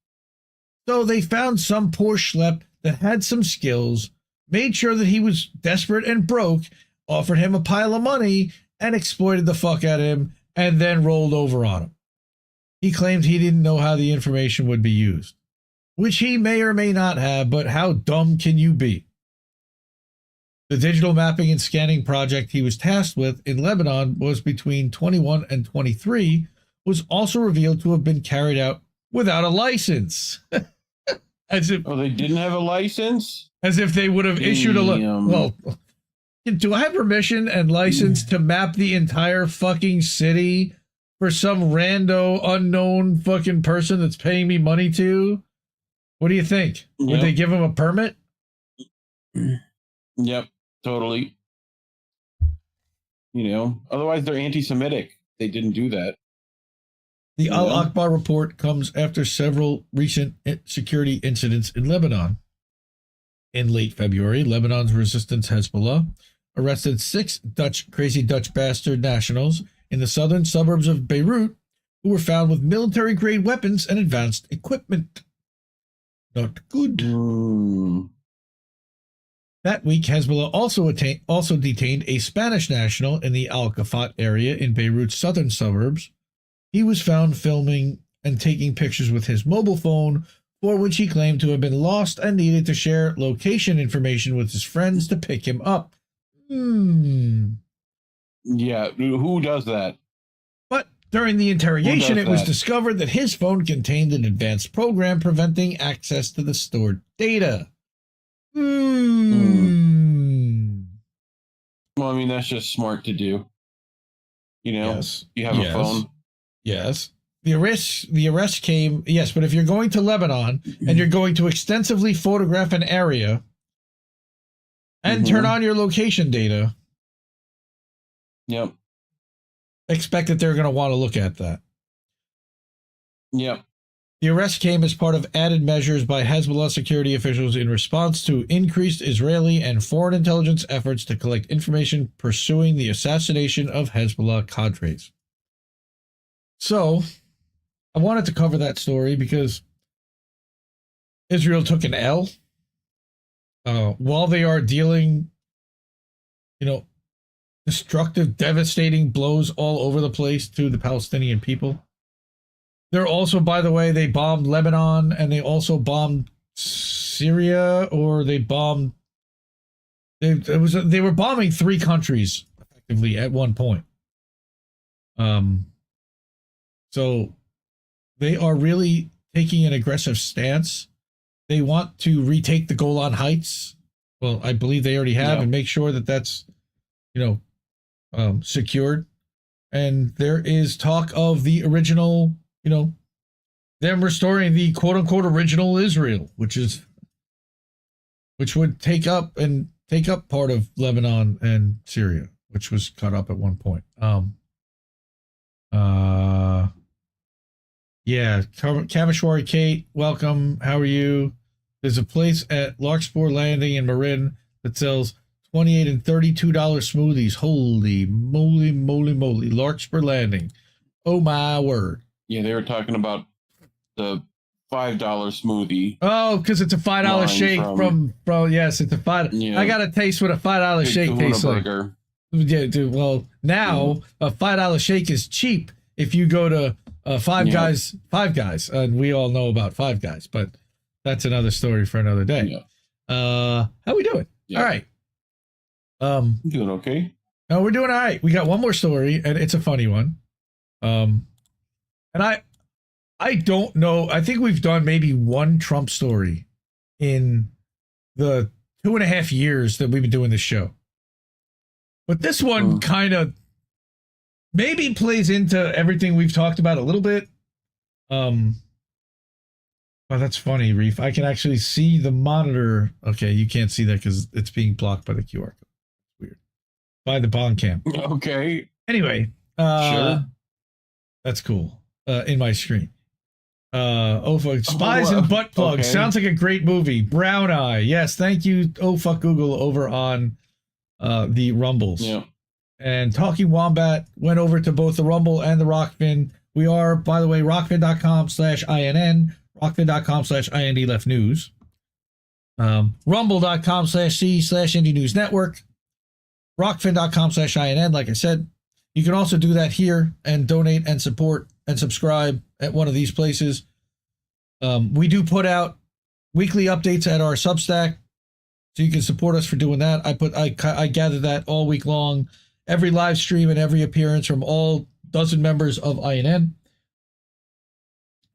So they found some poor schlep that had some skills, made sure that he was desperate and broke, offered him a pile of money, and exploited the fuck out of him, and then rolled over on him. He claimed he didn't know how the information would be used, which he may or may not have, but how dumb can you be? The digital mapping and scanning project he was tasked with in Lebanon was between 21 and 23, was also revealed to have been carried out without a license. As if they didn't have a license? As if they would have issued a well, do I have permission and license to map the entire fucking city for some rando unknown fucking person that's paying me money to? What do you think? Yep. Would they give him a permit? Yep, totally. You know, otherwise they're anti-Semitic. They didn't do that. The Al-Akbar report comes after several recent security incidents in Lebanon. In late February, Lebanon's resistance Hezbollah arrested 6 crazy Dutch bastard nationals in the southern suburbs of Beirut who were found with military-grade weapons and advanced equipment. Not good. That week, Hezbollah also detained a Spanish national in the Al-Qafat area in Beirut's southern suburbs. He was found filming and taking pictures with his mobile phone, for which he claimed to have been lost and needed to share location information with his friends to pick him up. Yeah, who does that? But during the interrogation, it was discovered that his phone contained an advanced program preventing access to the stored data. Well, I mean, that's just smart to do. You know, you have a phone. Yes. The arrest came, yes, but if you're going to Lebanon and you're going to extensively photograph an area and turn on your location data, expect that they're going to want to look at that. Yep. The arrest came as part of added measures by Hezbollah security officials in response to increased Israeli and foreign intelligence efforts to collect information pursuing the assassination of Hezbollah cadres. So, I wanted to cover that story because Israel took an L while they are dealing, destructive, devastating blows all over the place to the Palestinian people. They're also, by the way, they bombed Lebanon and they also bombed Syria, or they bombed. They were bombing 3 countries effectively at one point. So they are really taking an aggressive stance. They want to retake the Golan Heights. Well, I believe they already have, and make sure that that's, secured. And there is talk of the original, them restoring the quote unquote original Israel, which would take up part of Lebanon and Syria, which was cut up at one point. Yeah, Kameshwari Kate, welcome. How are you? There's a place at Larkspur Landing in Marin that sells $28 and $32 smoothies. Holy moly, moly, moly. Larkspur Landing. Oh, my word. Yeah, they were talking about the $5 smoothie. Oh, because it's a $5 shake from yes, it's a $5. Yeah. I got a taste what a $5 shake tastes like. Yeah, dude. Well, now a $5 shake is cheap if you go to Five Guys, and we all know about Five Guys, but that's another story for another day. How we doing? All right. Doing okay. No, we're doing all right. We got one more story, and it's a funny one. And I don't know. I think we've done maybe one Trump story in the 2.5 years that we've been doing this show. But this one kind of maybe plays into everything we've talked about a little bit. Oh, that's funny, Reef. I can actually see the monitor. Okay, you can't see that because it's being blocked by the QR code. Weird. By the bond cam. Okay. Anyway. Sure. That's cool. In my screen. Fuck. Spies and Butt Plugs. Okay. Sounds like a great movie. Brown Eye. Yes, thank you, Fuck Google, over on the Rumbles. Yeah. And Talking Wombat went over to both the Rumble and the Rockfin. We are, by the way, rockfin.com/INN, rockfin.com/IND Left News, rumble.com/C/Indie News Network, rockfin.com/INN, like I said. You can also do that here and donate and support and subscribe at one of these places. We do put out weekly updates at our Substack, so you can support us for doing that. I gather that all week long, every live stream and every appearance from all dozen members of INN.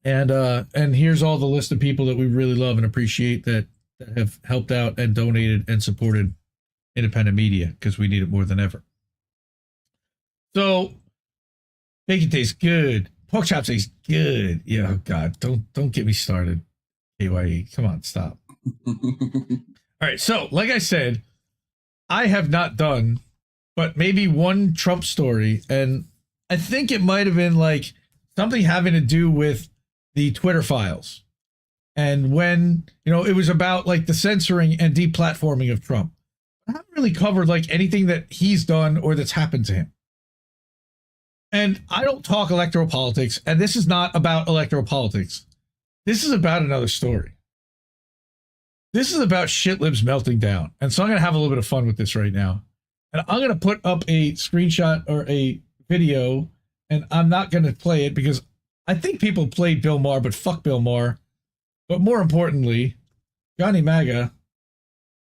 And here's all the list of people that we really love and appreciate that have helped out and donated and supported independent media, because we need it more than ever. So, bacon tastes good. Pork chop tastes good. Yeah, oh God, don't get me started. AYE, come on, stop. All right, so like I said, I have not done but maybe one Trump story, and I think it might have been like something having to do with the Twitter files. And when, it was about like the censoring and deplatforming of Trump. I haven't really covered like anything that he's done or that's happened to him. And I don't talk electoral politics, and this is not about electoral politics. This is about another story. This is about shitlibs melting down. And so I'm going to have a little bit of fun with this right now. And I'm going to put up a screenshot or a video, and I'm not going to play it because I think people played Bill Maher, but fuck Bill Maher. But more importantly, Johnny MAGA,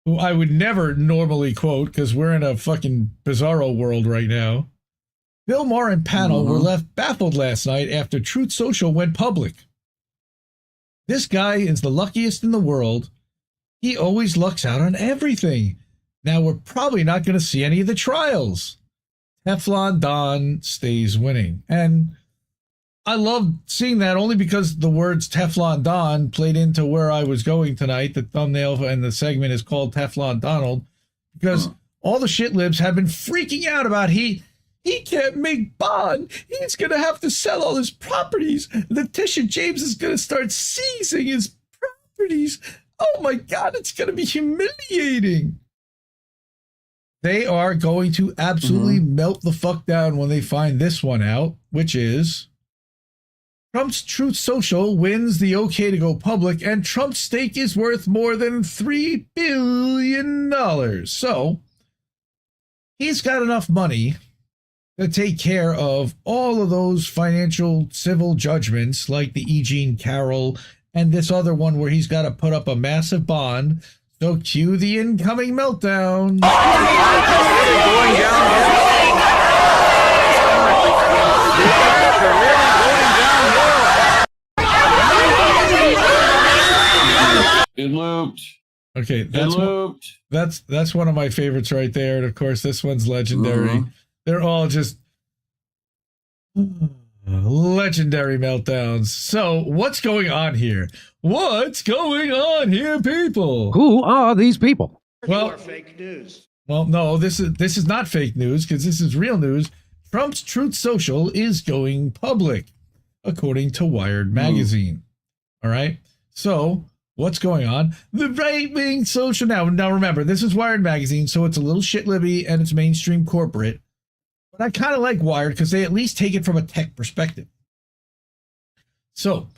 who I would never normally quote because we're in a fucking bizarro world right now. Bill Maher and panel were left baffled last night after Truth Social went public. This guy is the luckiest in the world. He always lucks out on everything. Now we're probably not going to see any of the trials. Teflon Don stays winning. And I love seeing that only because the words Teflon Don played into where I was going tonight. The thumbnail and the segment is called Teflon Donald because all the shitlibs have been freaking out about he can't make bond. He's going to have to sell all his properties. Letitia James is going to start seizing his properties. Oh my God, it's going to be humiliating. They are going to absolutely melt the fuck down when they find this one out, which is Trump's Truth Social wins the okay to go public, and Trump's stake is worth more than $3 billion. So he's got enough money to take care of all of those financial civil judgments like the E. Jean Carroll and this other one where he's got to put up a massive bond. So cue the incoming meltdown. It looped. Okay, that's one of my favorites right there. And of course, this one's legendary. They're all just legendary meltdowns. So what's going on here? What's going on here, people? Who are these people? Well, fake news. Well, no, this is not fake news because this is real news. Trump's Truth Social is going public, according to Wired magazine. All right. So what's going on? The right-wing social now remember, this is Wired magazine, so it's a little shit-libby and it's mainstream corporate. But I kind of like Wired because they at least take it from a tech perspective. So,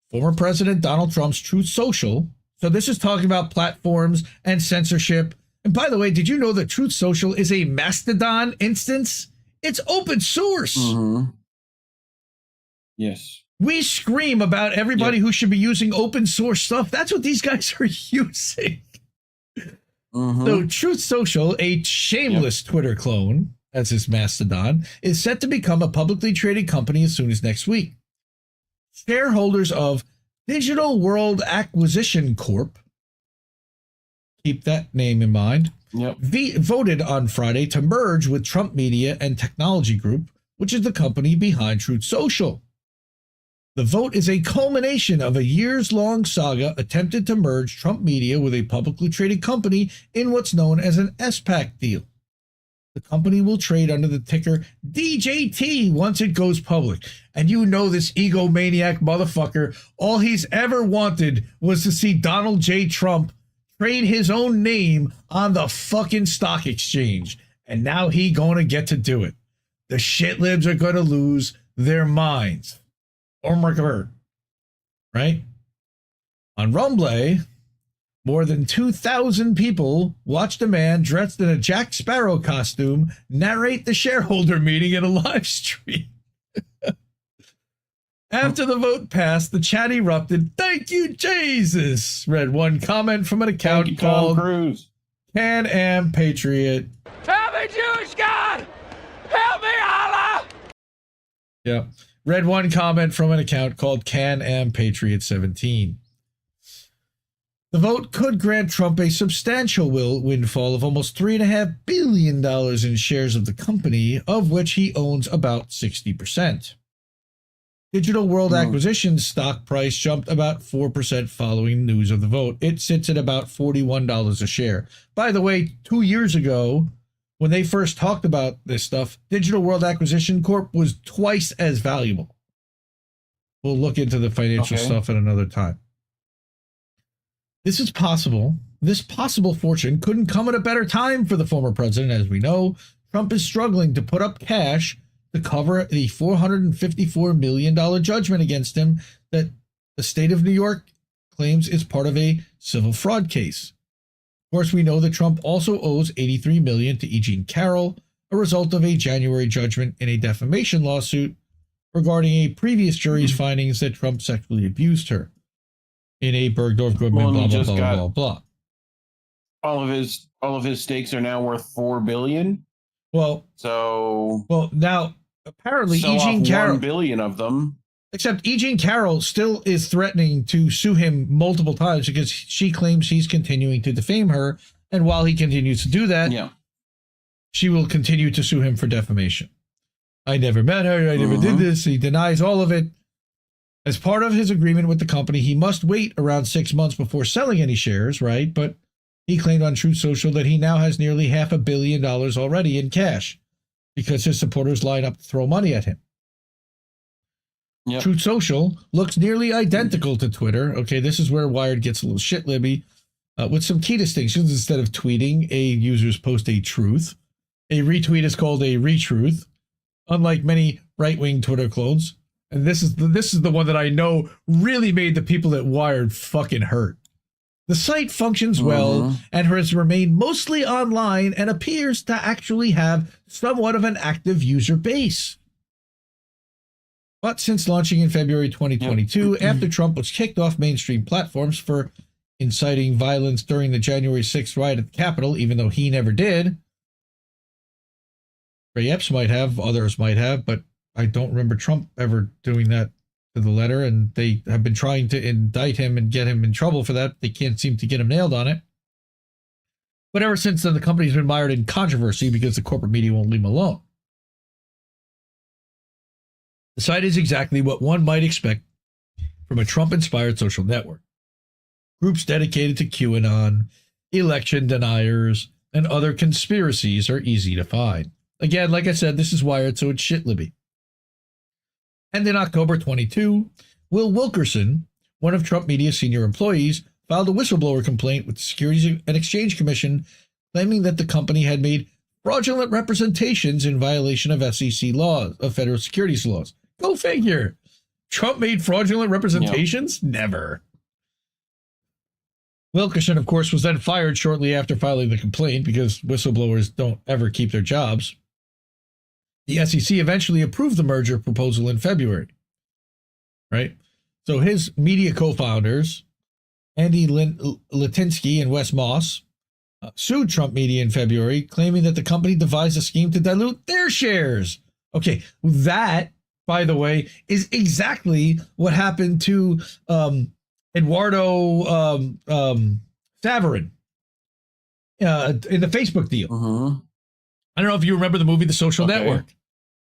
former President Donald Trump's Truth Social. So this is talking about platforms and censorship. And by the way, did you know that Truth Social is a Mastodon instance? It's open source. Yes. We scream about everybody who should be using open source stuff. That's what these guys are using. So Truth Social, a shameless Twitter clone, as is Mastodon, is set to become a publicly traded company as soon as next week. Shareholders of Digital World Acquisition Corp, keep that name in mind, voted on Friday to merge with Trump Media and Technology Group, which is the company behind Truth Social. The vote is a culmination of a years-long saga attempted to merge Trump Media with a publicly traded company in what's known as an SPAC deal. The company will trade under the ticker DJT once it goes public. And you know this egomaniac motherfucker, all he's ever wanted was to see Donald J. Trump trade his own name on the fucking stock exchange. and now he going to get to do it. The shit libs are going to lose their minds. Oh my God. Right? On Rumble, more than 2,000 people watched a man dressed in a Jack Sparrow costume narrate the shareholder meeting in a live stream. After the vote passed, the chat erupted. "Thank you, Jesus," read one comment from an account called Can-Am Patriot. Help me, Jewish God! Help me, Allah! Yeah. Read one comment from an account called Can-Am Patriot 17. The vote could grant Trump a substantial windfall of almost $3.5 billion in shares of the company, of which he owns about 60%. Digital World Acquisition's stock price jumped about 4% following news of the vote. It sits at about $41 a share. By the way, 2 years ago, when they first talked about this stuff, Digital World Acquisition Corp was twice as valuable. We'll look into the financial stuff at another time. This is possible. This possible fortune couldn't come at a better time for the former president. As we know, Trump is struggling to put up cash to cover the $454 million judgment against him that the state of New York claims is part of a civil fraud case. Of course, we know that Trump also owes $83 million to E. Jean Carroll, a result of a January judgment in a defamation lawsuit regarding a previous jury's findings that Trump sexually abused her in a Bergdorf Goodman, blah, blah, blah, blah, blah. All of his stakes are now worth $4 billion. Well, now apparently E. Jean Carroll, $1 billion of them. Except E. Jean Carroll still is threatening to sue him multiple times because she claims he's continuing to defame her, and while he continues to do that, she will continue to sue him for defamation. I never met her. I never did this. He denies all of it. As part of his agreement with the company, he must wait around 6 months before selling any shares, right? But he claimed on Truth Social that he now has nearly $500 million already in cash because his supporters line up to throw money at him. Truth Social looks nearly identical to Twitter. Okay, this is where Wired gets a little shit libby with some key distinctions. Instead of tweeting, a user's post a truth. A retweet is called a retruth, unlike many right-wing Twitter clones. And this is the one that I know really made the people at Wired fucking hurt. The site functions well and has remained mostly online and appears to actually have somewhat of an active user base. But since launching in February 2022, after Trump was kicked off mainstream platforms for inciting violence during the January 6th riot at the Capitol, even though he never did, Ray Epps might have, others might have, but I don't remember Trump ever doing that to the letter, and they have been trying to indict him and get him in trouble for that. They can't seem to get him nailed on it. But ever since then, the company's been mired in controversy because the corporate media won't leave him alone. The site is exactly what one might expect from a Trump-inspired social network. Groups dedicated to QAnon, election deniers, and other conspiracies are easy to find. Again, like I said, this is Wired, so it's shit libby. And in October 22, Will Wilkerson, one of Trump Media's senior employees, filed a whistleblower complaint with the Securities and Exchange Commission, claiming that the company had made fraudulent representations in violation of SEC laws, of federal securities laws. Go figure. Trump made fraudulent representations? Never. Wilkerson, of course, was then fired shortly after filing the complaint because whistleblowers don't ever keep their jobs. The SEC eventually approved the merger proposal in February, right? So his media co-founders, Andy Litinsky and Wes Moss, sued Trump Media in February, claiming that the company devised a scheme to dilute their shares. Okay, that, by the way, is exactly what happened to Eduardo Saverin in the Facebook deal. I don't know if you remember the movie The Social Network,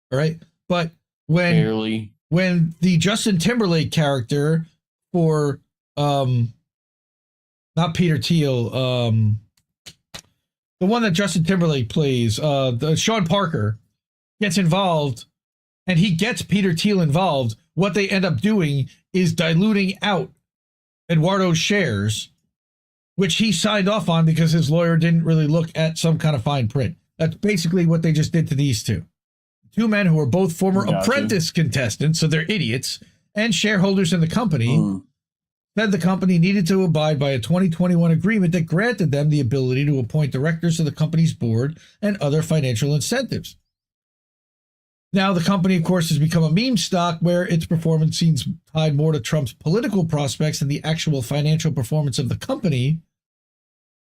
all right? But when the Justin Timberlake character for not Peter Thiel, the one that Justin Timberlake plays, the Sean Parker, gets involved, and he gets Peter Thiel involved, what they end up doing is diluting out Eduardo's shares, which he signed off on because his lawyer didn't really look at some kind of fine print. That's basically what they just did to these two. Two men who are both former apprentice contestants, so they're idiots, and shareholders in the company, said the company needed to abide by a 2021 agreement that granted them the ability to appoint directors to the company's board and other financial incentives. Now, the company, of course, has become a meme stock where its performance seems tied more to Trump's political prospects than the actual financial performance of the company.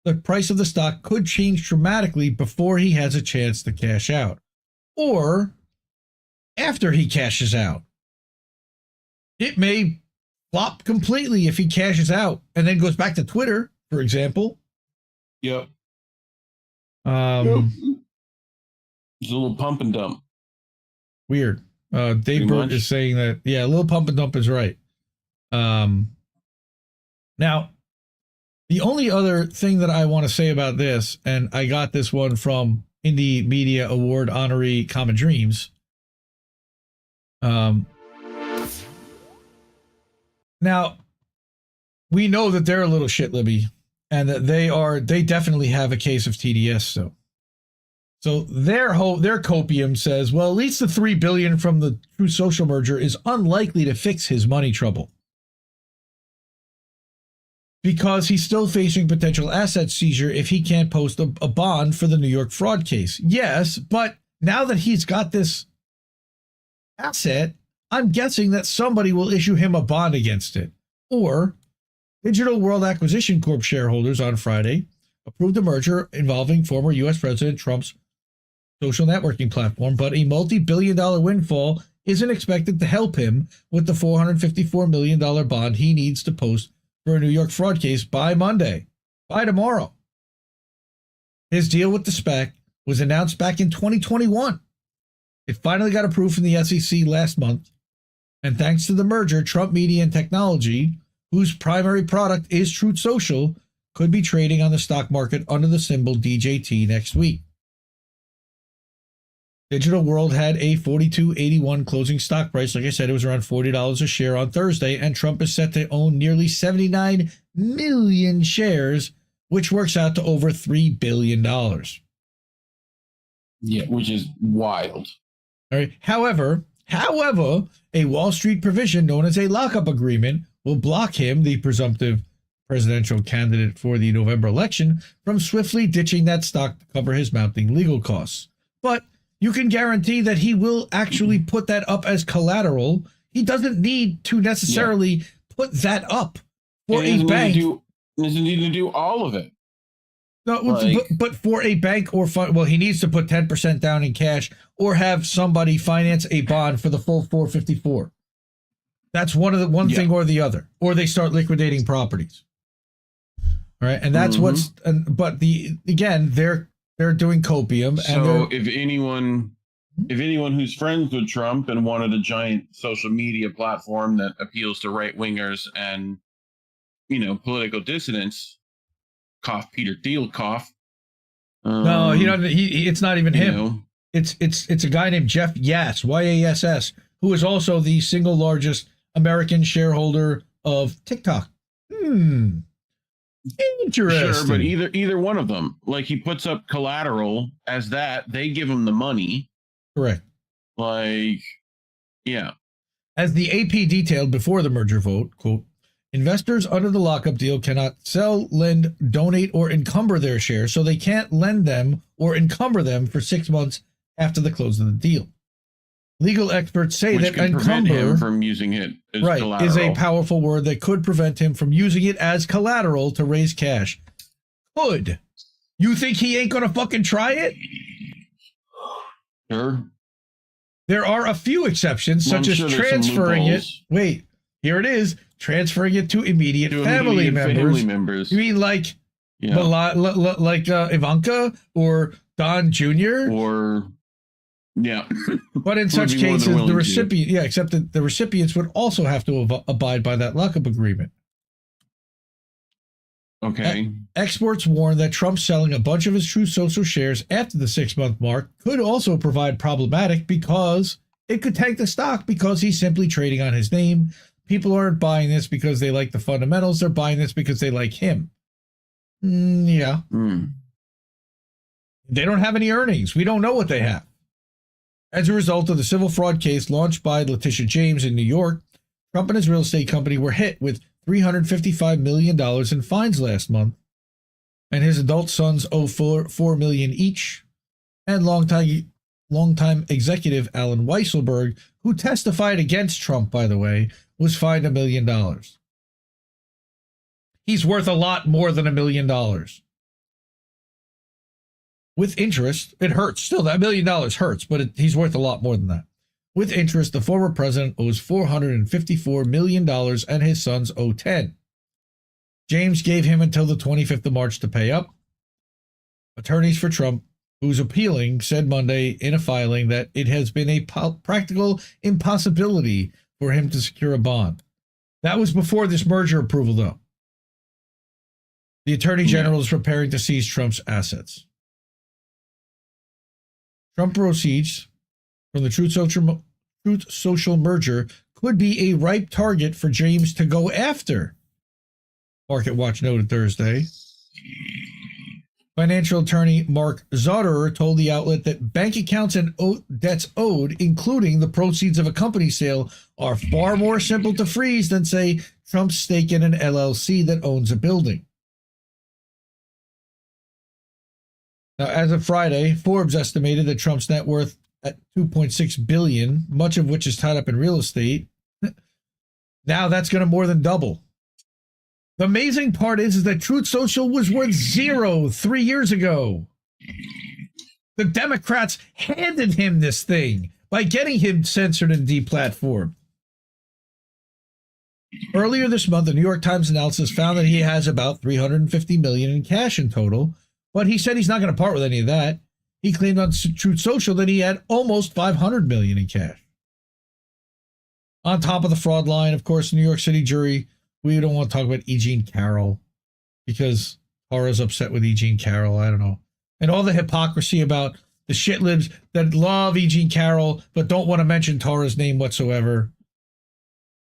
The price of the stock could change dramatically before he has a chance to cash out, or after he cashes out. It may flop completely if he cashes out and then goes back to Twitter, for example. Yep. It's a little pump and dump. Weird. Dave Burt is saying that, yeah, a little pump and dump is right. Now, the only other thing that I want to say about this, and I got this one from Indie Media Award honoree Common Dreams. Now, we know that they're a little shit Libby, and that they definitely have a case of TDS still. So their copium says, well, at least the $3 billion from the Truth Social merger is unlikely to fix his money trouble, because he's still facing potential asset seizure if he can't post a bond for the New York fraud case. Yes, but now that he's got this asset, I'm guessing that somebody will issue him a bond against it. Or Digital World Acquisition Corp shareholders on Friday approved a merger involving former U.S. President Trump's social networking platform, but a multi-billion-dollar windfall isn't expected to help him with the $454 million bond he needs to post for a New York fraud case by Monday, by tomorrow. His deal with the SPAC was announced back in 2021. It finally got approved from the SEC last month, and thanks to the merger, Trump Media and Technology, whose primary product is Truth Social, could be trading on the stock market under the symbol DJT next week. Digital World had a $42.81 closing stock price. Like I said, it was around $40 a share on Thursday, and Trump is set to own nearly 79 million shares, which works out to over $3 billion. Yeah, which is wild. All right. However, a Wall Street provision known as a lockup agreement will block him, the presumptive presidential candidate for the November election, from swiftly ditching that stock to cover his mounting legal costs. But you can guarantee that he will actually put that up as collateral. He doesn't need to necessarily put that up for a bank. Doesn't need to do all of it. No, but for a bank or fund, well, he needs to put 10% down in cash or have somebody finance a bond for the full 454. That's one thing or the other, or they start liquidating properties. All right, and that's they're doing copium. So if anyone who's friends with Trump and wanted a giant social media platform that appeals to right wingers and, political dissidents, cough Peter Thiel, cough. No, it's not even him. It's a guy named Jeff Yass, YASS, who is also the single largest American shareholder of TikTok. Interesting. Sure, but either one of them, like, he puts up collateral as that, they give him the money. Correct. Like, yeah. As the AP detailed before the merger vote, quote, investors under the lockup deal cannot sell, lend, donate, or encumber their shares, so they can't lend them or encumber them for 6 months after the close of the deal. Legal experts say that encumber him from using it as collateral is a powerful word that could prevent him from using it as collateral to raise cash. Could. You think he ain't gonna fucking try it? Sure. There are a few exceptions, such as transferring it. Wait, here it is. Transferring it to immediate family members. You mean like Ivanka or Don Jr.? Or, yeah. But in such cases, the recipient, except that the recipients would also have to abide by that lockup agreement. Okay. Experts warn that Trump selling a bunch of his Truth Social shares after the 6-month mark could also prove problematic because it could tank the stock because he's simply trading on his name. People aren't buying this because they like the fundamentals. They're buying this because they like him. Yeah. They don't have any earnings. We don't know what they have. As a result of the civil fraud case launched by Letitia James in New York, Trump and his real estate company were hit with $355 million in fines last month, and his adult sons owe $4 million each. And longtime executive Alan Weisselberg, who testified against Trump, by the way, was fined $1 million. He's worth a lot more than $1 million. With interest, it hurts. Still, that $1 million hurts, but he's worth a lot more than that. With interest, the former president owes $454 million and his sons owe $10. James gave him until the 25th of March to pay up. Attorneys for Trump, who's appealing, said Monday in a filing that it has been a practical impossibility for him to secure a bond. That was before this merger approval, though. The Attorney General is preparing to seize Trump's assets. Trump proceeds from the Truth Social merger could be a ripe target for James to go after, Market Watch noted Thursday. Financial attorney Mark Zotterer told the outlet that bank accounts and debts owed, including the proceeds of a company sale, are far more simple to freeze than, say, Trump's stake in an LLC that owns a building. Now, as of Friday, Forbes estimated that Trump's net worth at $2.6 billion, much of which is tied up in real estate. Now that's going to more than double. The amazing part is that Truth Social was worth zero 3 years ago. The Democrats handed him this thing by getting him censored and deplatformed. Earlier this month, the New York Times analysis found that he has about $350 million in cash in total, but he said he's not going to part with any of that. He claimed on Truth Social that he had almost $500 million in cash. On top of the fraud line, of course, New York City jury, we don't want to talk about E. Jean Carroll because Tara's upset with E. Jean Carroll. I don't know. And all the hypocrisy about the shitlibs that love E. Jean Carroll but don't want to mention Tara's name whatsoever.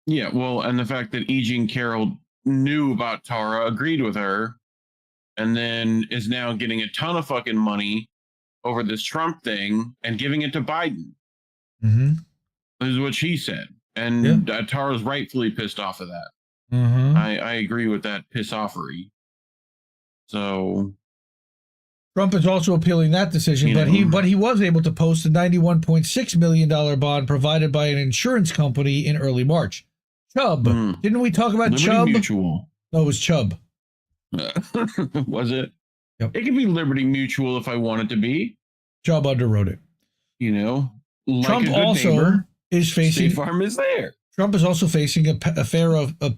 Yeah, well, and the fact that E. Jean Carroll knew about Tara, agreed with her, and then is now getting a ton of fucking money over this Trump thing and giving it to Biden. Mm-hmm. This is what she said. And Tara's rightfully pissed off of that. Mm-hmm. I agree with that piss-offery. So Trump is also appealing that decision, but he was able to post a $91.6 million bond provided by an insurance company in early March. Chubb. Didn't we talk about Liberty Chubb? Mutual. No, it was Chubb. Was it? Yep. It could be Liberty Mutual if I want it to be. Chubb underwrote it. You know, like Trump also neighbor, is facing. State Farm is there. Trump is also facing a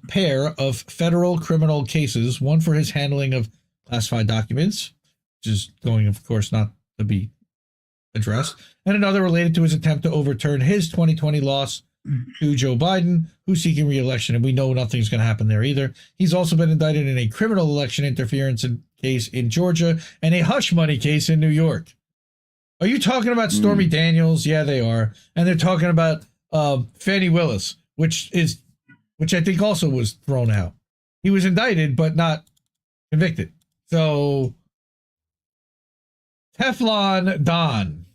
pair of federal criminal cases, one for his handling of classified documents, which is going, of course, not to be addressed, and another related to his attempt to overturn his 2020 loss to Joe Biden, who's seeking re-election, and we know nothing's going to happen there either. He's also been indicted in a criminal election interference case in Georgia and a hush money case in New York. Are you talking about Stormy Daniels? Yeah, they are. And they're talking about Fannie Willis, which I think also was thrown out. He was indicted, but not convicted. So Teflon Don,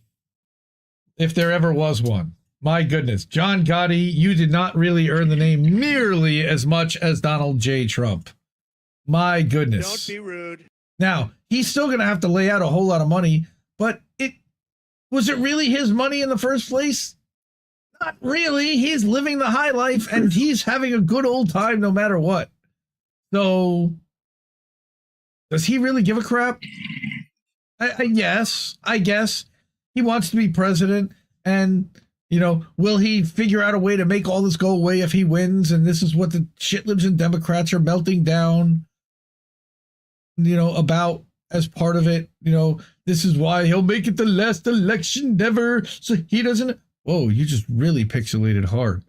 if there ever was one. My goodness. John Gotti, you did not really earn the name nearly as much as Donald J. Trump. My goodness. Don't be rude. Now, he's still going to have to lay out a whole lot of money, but was it really his money in the first place? Not really. He's living the high life and he's having a good old time no matter what. So, does he really give a crap? Yes, I guess. He wants to be president, and, you know, will he figure out a way to make all this go away if he wins? And this is what the shitlibs and Democrats are melting down, you know, about as part of it. You know, this is why he'll make it the last election ever, so he doesn't. Whoa, you just really pixelated hard.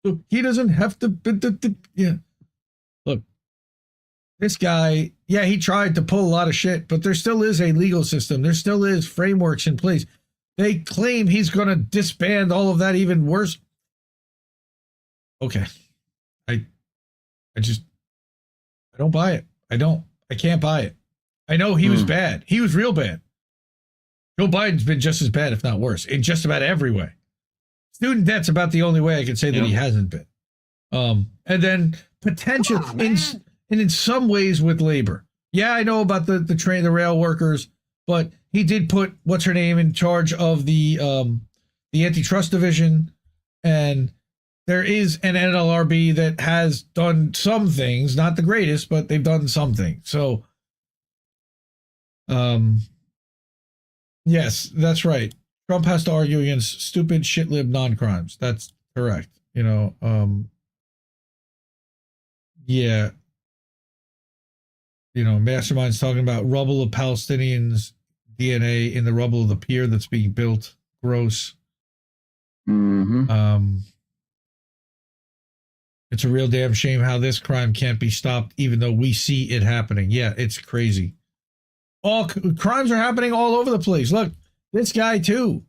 So he doesn't have to. Yeah. Look, this guy, yeah, he tried to pull a lot of shit, but there still is a legal system. There still is frameworks in place. They claim he's going to disband all of that even worse. Okay. I don't buy it. I can't buy it. I know he was bad. He was real bad. Joe Biden's been just as bad, if not worse, in just about every way. Student debt's about the only way I can say that he hasn't been. And then potential in some ways with labor. Yeah, I know about the rail workers, but he did put what's her name in charge of the antitrust division, and there is an NLRB that has done some things, not the greatest, but they've done something. So, yes, that's right. Trump has to argue against stupid shitlib non-crimes. That's correct. Yeah. Mastermind's talking about rubble of Palestinians' DNA in the rubble of the pier that's being built. Gross. Mm-hmm. It's a real damn shame how this crime can't be stopped, even though we see it happening. Yeah, it's crazy. All crimes are happening all over the place. Look, this guy too.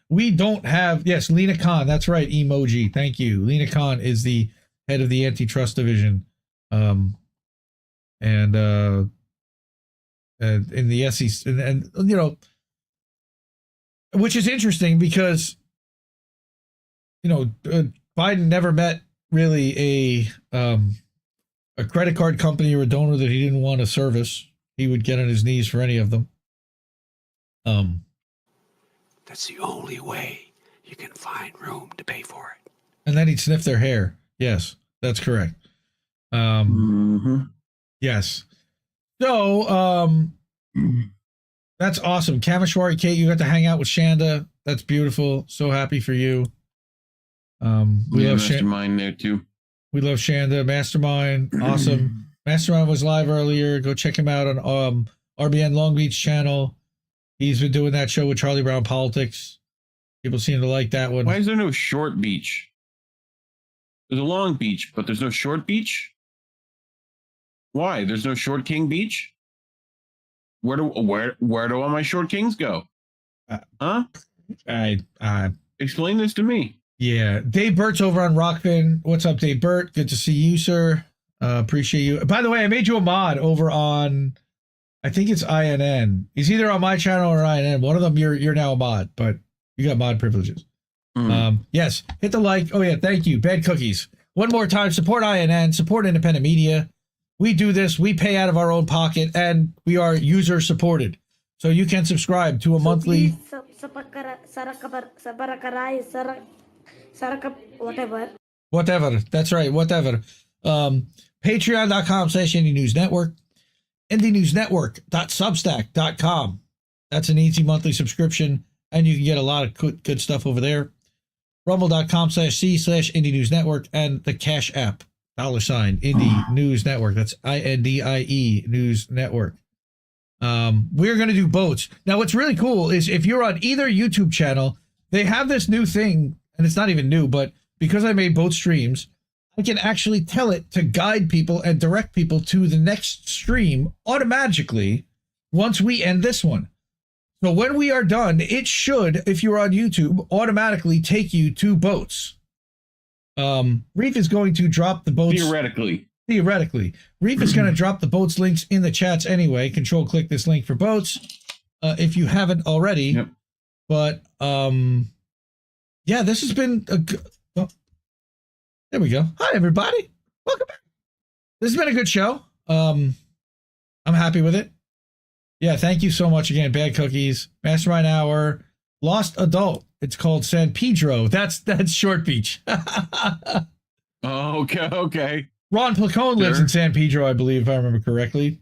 We don't have, yes, Lena Khan. That's right. Emoji. Thank you. Lena Khan is the head of the antitrust division. And in the SEC, and which is interesting because, Biden never met really a credit card company or a donor that he didn't want to service. He would get on his knees for any of them. That's the only way you can find room to pay for it. And then he'd sniff their hair. Yes, that's correct. Yes. So, that's awesome. Kameshwari Kate, you got to hang out with Shanda. That's beautiful. So happy for you. We love Mastermind there too. We love Shanda. Mastermind, awesome. Mastermind was live earlier. Go check him out on RBN Long Beach channel. He's been doing that show with Charlie Brown Politics. People seem to like that one. Why is there no Short Beach? There's a Long Beach, but there's no Short Beach? Why? There's no Short King Beach? Where do all my Short Kings go? Huh? Explain this to me. Yeah. Dave Burt's over on Rockfin. What's up, Dave Burt? Good to see you, sir. Appreciate you. By the way, I made you a mod over on, I think it's INN. He's either on my channel or INN. One of them, you're now a mod, but you got mod privileges. Yes. Hit the like. Oh, yeah. Thank you. Bad cookies. One more time. Support INN. Support independent media. We do this. We pay out of our own pocket, and we are user supported. So you can subscribe to a monthly. Whatever. That's right. Whatever. Patreon.com/Indie News Network. IndieNewsNetwork.substack.com. That's an easy monthly subscription, and you can get a lot of good stuff over there. Rumble.com/C/Indie News Network and the Cash App. $Indie News Network. That's INDIE News Network. We're going to do boats. Now, what's really cool is if you're on either YouTube channel, they have this new thing, and it's not even new, but because I made both streams, I can actually tell it to guide people and direct people to the next stream automatically once we end this one. So when we are done, it should, if you're on YouTube, automatically take you to boats. Reef is going to drop the boats. Theoretically. Reef is going to drop the boats links in the chats anyway. Control click this link for boats if you haven't already. Yep. But yeah, this has been a good. Oh, there we go. Hi everybody. Welcome back. This has been a good show. I'm happy with it. Yeah, thank you so much again. Bad Cookies, Mastermind Hour, Lost Adult. It's called San Pedro. That's Short Beach. Oh, okay. Ron Placone lives in San Pedro, I believe, if I remember correctly.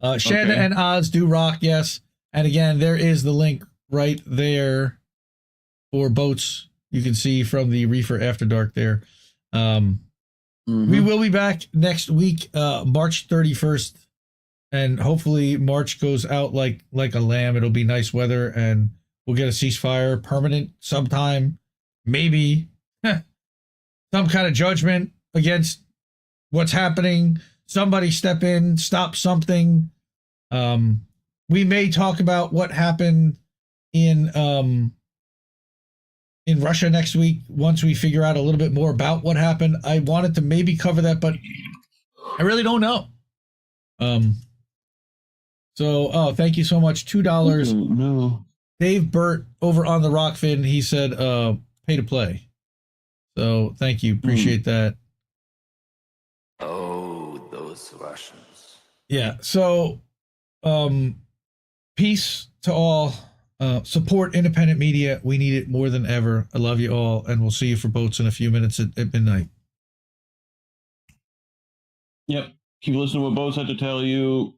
Shanda and Oz do rock, yes. And again, there is the link right there for boats. You can see from the Reefer After Dark there. We will be back next week, March 31st. And hopefully March goes out like a lamb. It'll be nice weather and we'll get a ceasefire permanent sometime. Maybe some kind of judgment against what's happening. Somebody step in, stop something. We may talk about what happened in Russia next week once we figure out a little bit more about what happened. I wanted to maybe cover that, but I really don't know. So, oh, thank you so much. $2. No. Dave Burt over on the Rockfin, he said, pay to play. So thank you. Appreciate that. Oh, those Russians. Yeah. So, peace to all. Support independent media. We need it more than ever. I love you all, and we'll see you for boats in a few minutes at midnight. Yep. Keep listening to what Boats had to tell you.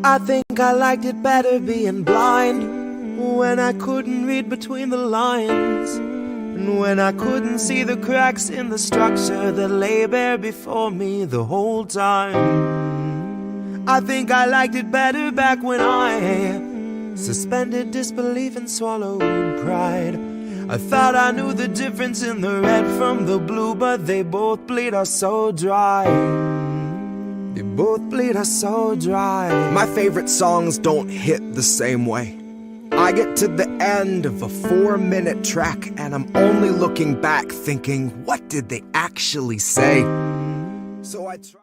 I think I liked it better being blind, when I couldn't read between the lines, and when I couldn't see the cracks in the structure that lay bare before me the whole time. I think I liked it better back when I suspended disbelief and swallowed pride. I thought I knew the difference in the red from the blue, but they both bleed us so dry. They both bleed us so dry. My favorite songs don't hit the same way. I get to the end of a 4-minute track and I'm only looking back thinking, what did they actually say? So I try.